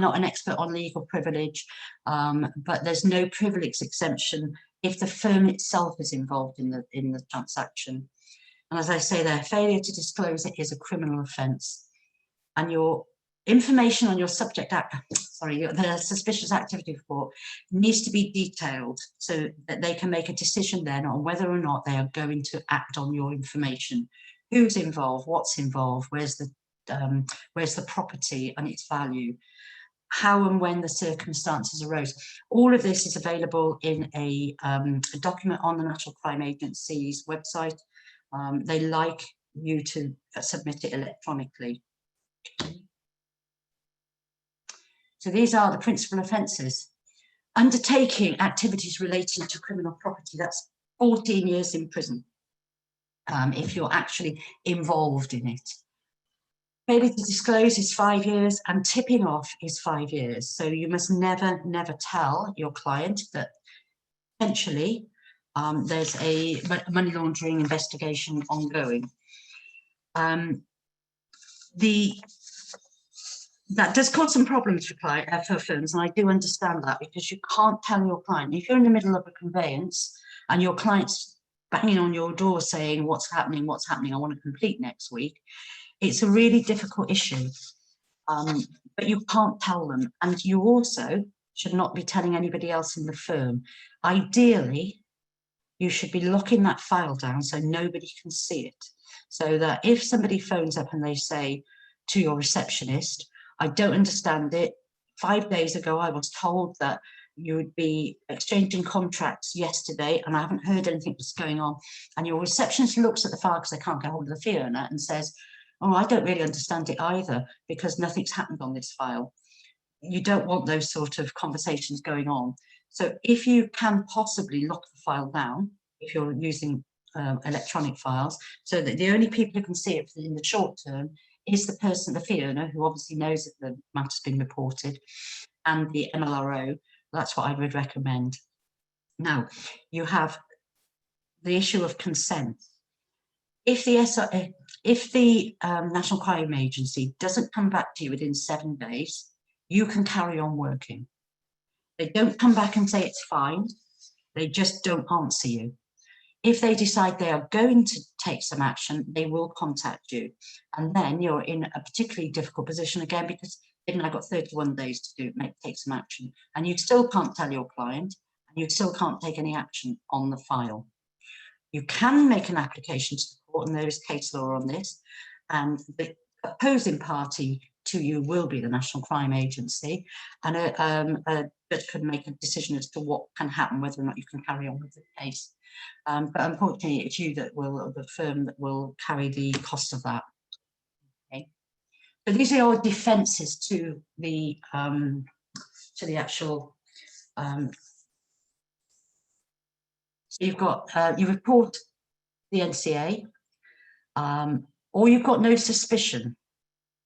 not an expert on legal privilege, but there's no privilege exemption if the firm itself is involved in the transaction. And as I say there, failure to disclose it is a criminal offence. And your information on your the suspicious activity report needs to be detailed so that they can make a decision then on whether or not they are going to act on your information. Who's involved, what's involved, where's the property and its value, how and when the circumstances arose. All of this is available in a document on the National Crime Agency's website. They like you to submit it electronically. So these are the principal offences. Undertaking activities relating to criminal property, that's 14 years in prison if you're actually involved in it. Failure to disclose is 5 years, and tipping off is 5 years. So you must never, never tell your client that potentially there's a money laundering investigation ongoing. That does cause some problems for firms, and I do understand that, because you can't tell your client. If you're in the middle of a conveyance and your client's banging on your door saying, what's happening, I want to complete next week, it's a really difficult issue, but you can't tell them. And you also should not be telling anybody else in the firm. Ideally, you should be locking that file down so nobody can see it. So that if somebody phones up and they say to your receptionist, I don't understand it. 5 days ago, I was told that you would be exchanging contracts yesterday and I haven't heard anything that's going on. And your receptionist looks at the file because they can't get hold of the fee earner and says, oh, I don't really understand it either because nothing's happened on this file. You don't want those sort of conversations going on. So if you can possibly lock the file down, if you're using electronic files, so that the only people who can see it in the short term is the person, the fee earner, who obviously knows that the matter's been reported, and the MLRO. That's what I would recommend. Now, you have the issue of consent. If the National Crime Agency doesn't come back to you within 7 days, you can carry on working. They don't come back and say it's fine. They just don't answer you. If they decide they are going to take some action, they will contact you. And then you're in a particularly difficult position again, because they've now got 31 days to take some action. And you still can't tell your client, and you still can't take any action on the file. You can make an application to the court, and there is case law on this. And the opposing party to you will be the National Crime Agency, and a judge can make a decision as to what can happen, whether or not you can carry on with the case. But unfortunately, it's you that will, or the firm that will carry the cost of that. Okay. So these are your defences to the actual. So you've got you report the NCA, or you've got no suspicion.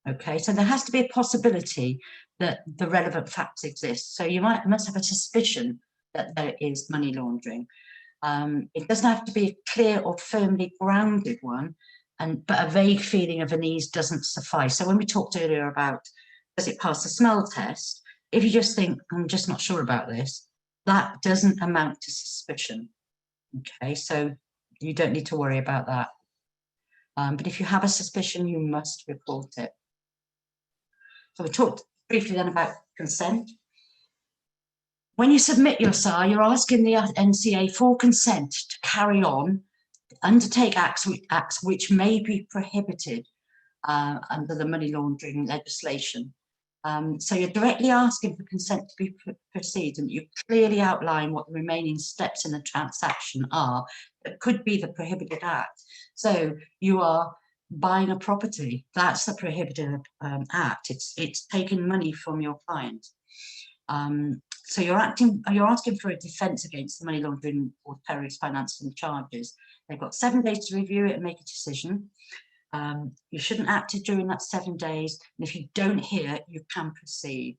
Okay, so there has to be a possibility that the relevant facts exist. So you must have a suspicion that there is money laundering. It doesn't have to be a clear or firmly grounded one, but a vague feeling of unease doesn't suffice. So when we talked earlier about does it pass the smell test, if you just think, I'm just not sure about this, that doesn't amount to suspicion. Okay, so you don't need to worry about that. But if you have a suspicion, you must report it. So we talked briefly then about consent. When you submit your SAR, you're asking the NCA for consent to carry on, undertake acts which may be prohibited under the money laundering legislation. So you're directly asking for consent to proceed, and you clearly outline what the remaining steps in the transaction are that could be the prohibited act. So you are buying a property, that's the prohibited act. It's taking money from your client. So you're asking for a defence against the money laundering or terrorist financing charges. They've got 7 days to review it and make a decision. You shouldn't act during that 7 days, and if you don't hear, you can proceed.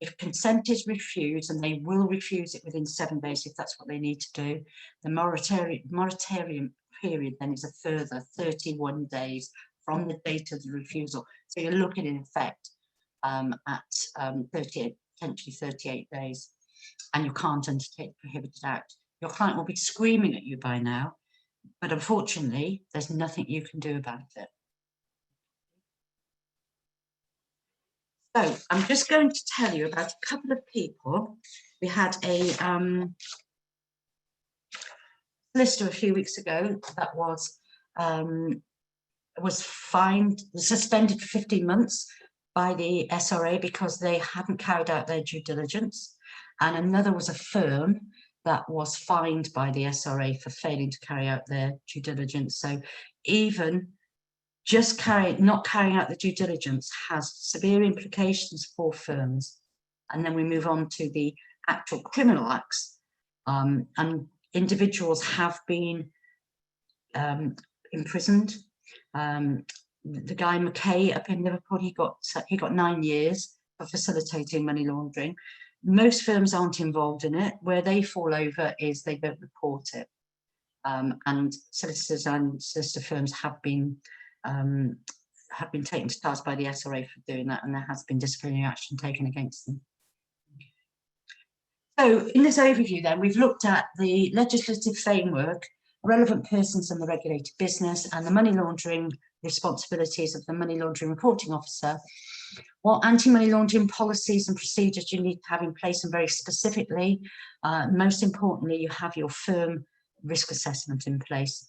If consent is refused, and they will refuse it within 7 days if that's what they need to do, the moratorium period then is a further 31 days from the date of the refusal. So you're looking in effect at 38, potentially 38 days, and you can't undertake the prohibited act. Your client will be screaming at you by now, but unfortunately, there's nothing you can do about it. So I'm just going to tell you about a couple of people. We had a solicitor a few weeks ago that was suspended for 15 months by the SRA because they hadn't carried out their due diligence, and another was a firm that was fined by the SRA for failing to carry out their due diligence. So even just not carrying out the due diligence has severe implications for firms. And then we move on to the actual criminal acts, and individuals have been imprisoned. The guy McKay up in Liverpool, he got 9 years for facilitating money laundering. Most firms aren't involved in it. Where they fall over is they don't report it. And solicitors and solicitor firms have been taken to task by the SRA for doing that, and there has been disciplinary action taken against them. So in this overview then, we've looked at the legislative framework, relevant persons in the regulated business, and the money laundering responsibilities of the money laundering reporting officer. what anti-money laundering policies and procedures you need to have in place, and very specifically, most importantly, you have your firm risk assessment in place.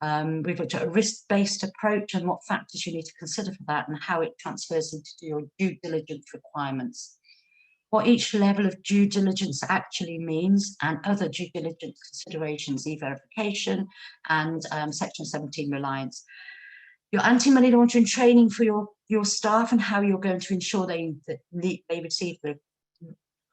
We've looked at a risk-based approach and what factors you need to consider for that and how it transfers into your due diligence requirements. What each level of due diligence actually means, and other due diligence considerations, e-verification and Section 17 reliance. Your anti-money laundering training for your staff and how you're going to ensure they receive the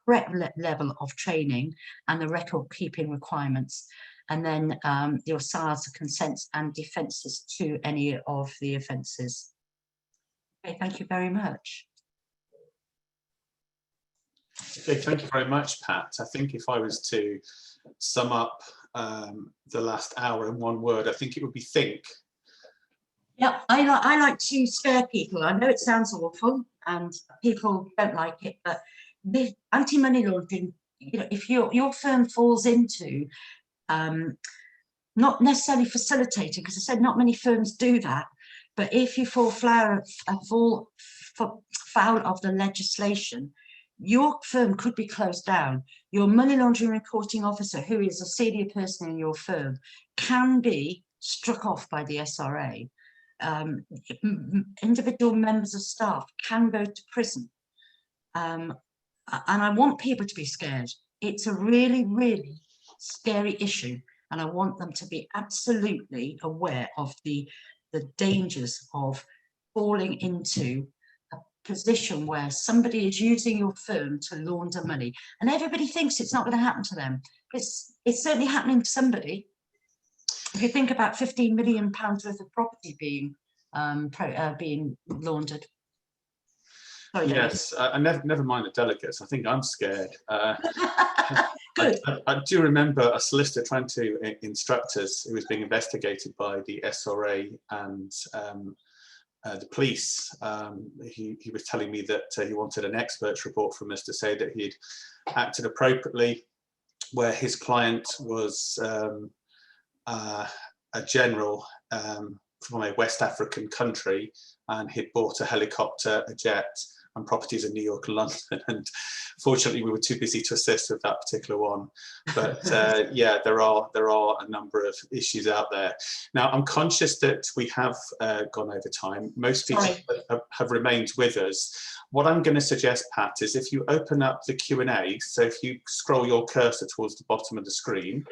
correct level of training and the record keeping requirements. And then your SARs, consents and defences to any of the offences. Okay, thank you very much. Okay, thank you very much, Pat. I think if I was to sum up the last hour in one word, I think it would be think. Yeah, I like to scare people. I know it sounds awful and people don't like it, but the anti-money laundering, you know, if your firm falls into not necessarily facilitating, because I said not many firms do that, but if you fall foul of the legislation, your firm could be closed down. Your money laundering reporting officer, who is a senior person in your firm, can be struck off by the SRA. Individual members of staff can go to prison. And I want people to be scared. It's a really, really scary issue. And I want them to be absolutely aware of the dangers of falling into a position where somebody is using your firm to launder money. And everybody thinks it's not going to happen to them. It's certainly happening to somebody. If you think about £15 million worth of property being laundered. Sorry, yes, never mind the delegates. I think I'm scared. I do remember a solicitor trying to instruct us who was being investigated by the SRA and the police. He was telling me that he wanted an expert's report from us to say that he'd acted appropriately, where his client was a general from a West African country, and he'd bought a helicopter, a jet, and properties in New York and London. And fortunately, we were too busy to assist with that particular one. But yeah, there are a number of issues out there. Now, I'm conscious that we have gone over time. Most people have remained with us. What I'm going to suggest, Pat, is if you open up the Q&A, so if you scroll your cursor towards the bottom of the screen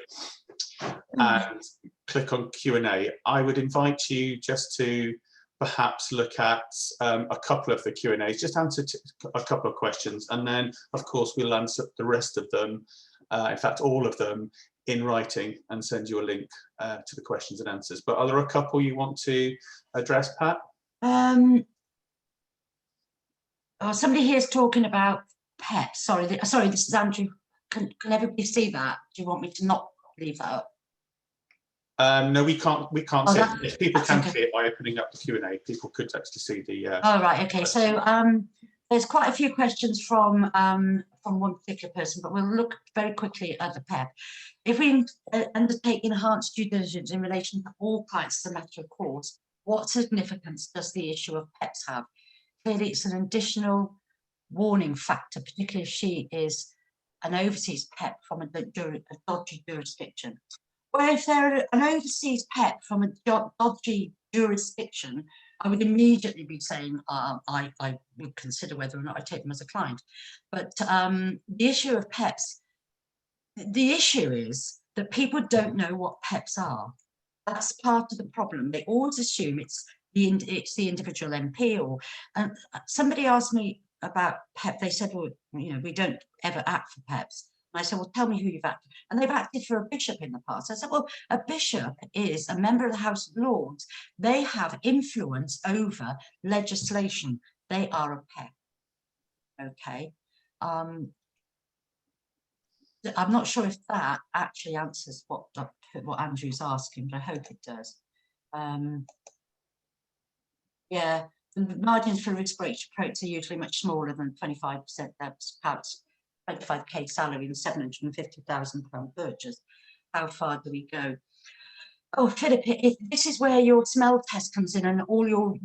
and click on Q&A, I would invite you just to perhaps look at a couple of the Q&As, just answer a couple of questions, and then of course we'll answer the rest of them, in fact all of them, in writing and send you a link to the questions and answers. But are there a couple you want to address, Pat? Oh, somebody here is talking about PEP. Sorry, this is Andrew. Can everybody see that? Do you want me to not leave that up? No, we can't see it. If people can okay. see it by opening up the Q&A, people could actually see the oh right, okay. So there's quite a few questions from one particular person, but we'll look very quickly at the PEP. If we undertake enhanced due diligence in relation to all clients as a matter of course, what significance does the issue of PEPs have? Clearly it's an additional warning factor, particularly if she is an overseas PEP from a dodgy jurisdiction. Well, if they're an overseas PEP from a dodgy jurisdiction, I would immediately be saying I would consider whether or not I take them as a client. But the issue of PEPs, the issue is that people don't know what PEPs are. That's part of the problem. They always assume it's the individual MP or somebody asked me about PEP. They said, well, you know, we don't ever act for PEPs. And I said, well, tell me who you've acted. And they've acted for a bishop in the past. I said, well, a bishop is a member of the House of Lords. They have influence over legislation. They are a PEP. Okay. I'm not sure if that actually answers what Andrew's asking, but I hope it does. Yeah, the margins for risk-based approach are usually much smaller than 25%. That's perhaps 25k salary and £750,000 purchase. How far do we go? Oh, Philip, this is where your smell test comes in and all your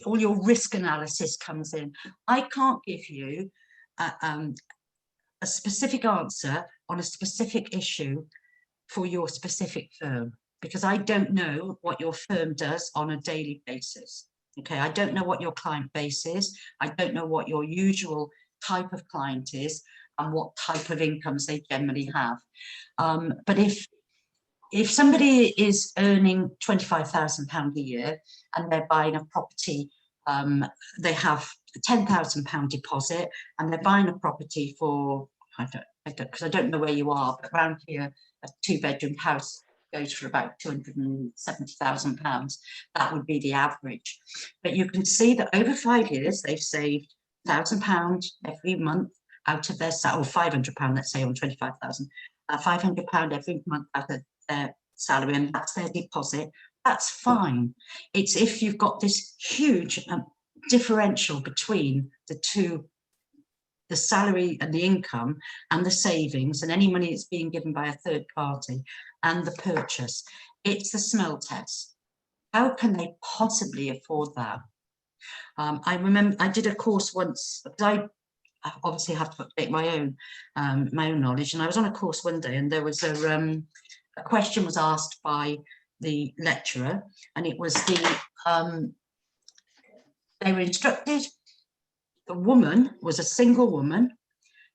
all your risk analysis comes in. I can't give you a specific answer on a specific issue for your specific firm, because I don't know what your firm does on a daily basis. Okay, I don't know what your client base is. I don't know what your usual type of client is and what type of incomes they generally have. But if somebody is earning £25,000 a year and they're buying a property, they have a £10,000 deposit and they're buying a property for, because I don't know where you are, but around here, a 2-bedroom house goes for about £270,000. That would be the average. But you can see that over 5 years, they've saved £1,000 every month out of their salary, or £500, let's say, on 25,000, £500 every month out of their salary, and that's their deposit. That's fine. It's if you've got this huge differential between the two, the salary and the income and the savings and any money that's being given by a third party and the purchase. It's the smell test. How can they possibly afford that? I remember I did a course once, because I obviously have to update my own knowledge, and I was on a course one day and there was a question was asked by the lecturer, and it was they were instructed, the woman was a single woman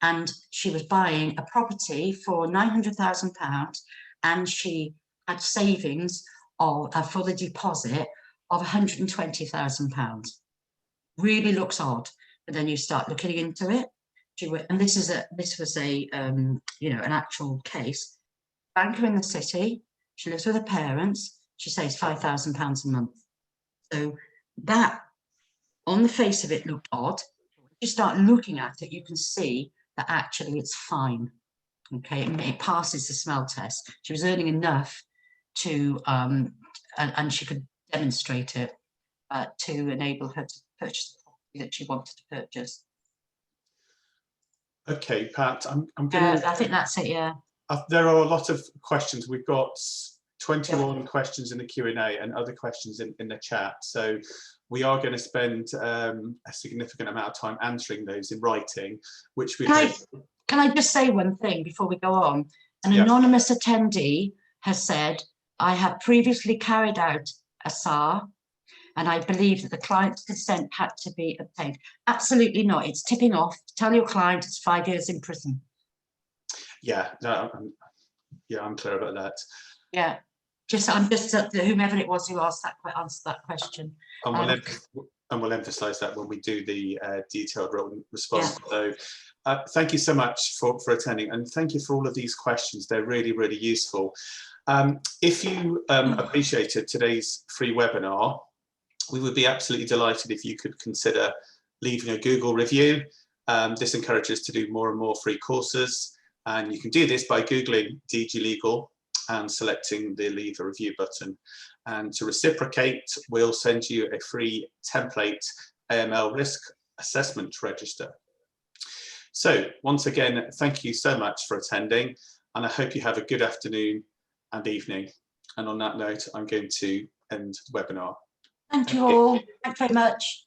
and she was buying a property for £900,000 and she had savings of for the deposit of £120,000. Really looks odd, but then you start looking into it. And this was a you know, an actual case. Banker in the city, she lives with her parents, she saves £5,000 a month. So that, on the face of it, looked odd. If you start looking at it, you can see that actually it's fine. Okay, it passes the smell test. She was earning enough to, and she could demonstrate it to enable her to purchase the property that she wanted to purchase. Okay, Pat, I'm going to... I think that's it, yeah. There are a lot of questions. We've got 21 questions in the Q&A and other questions in the chat. So we are going to spend a significant amount of time answering those in writing, which we Can I just say one thing before we go on? An anonymous attendee has said, I have previously carried out a SAR and I believe that the client's consent had to be obtained. Absolutely not. It's tipping off. Tell your client it's 5 years in prison. Yeah, no, I'm clear about that. Yeah, I'm just whomever it was who answered that question. And we'll emphasise that when we do the detailed response. Yeah. So thank you so much for attending, and thank you for all of these questions. They're really, really useful. If you appreciated today's free webinar, we would be absolutely delighted if you could consider leaving a Google review. This encourages us to do more and more free courses, and you can do this by Googling DG Legal and selecting the leave a review button. And to reciprocate, we'll send you a free template AML risk assessment register. So once again, thank you so much for attending, and I hope you have a good afternoon and evening. And on that note, I'm going to end the webinar. Thank you all. Thanks very much.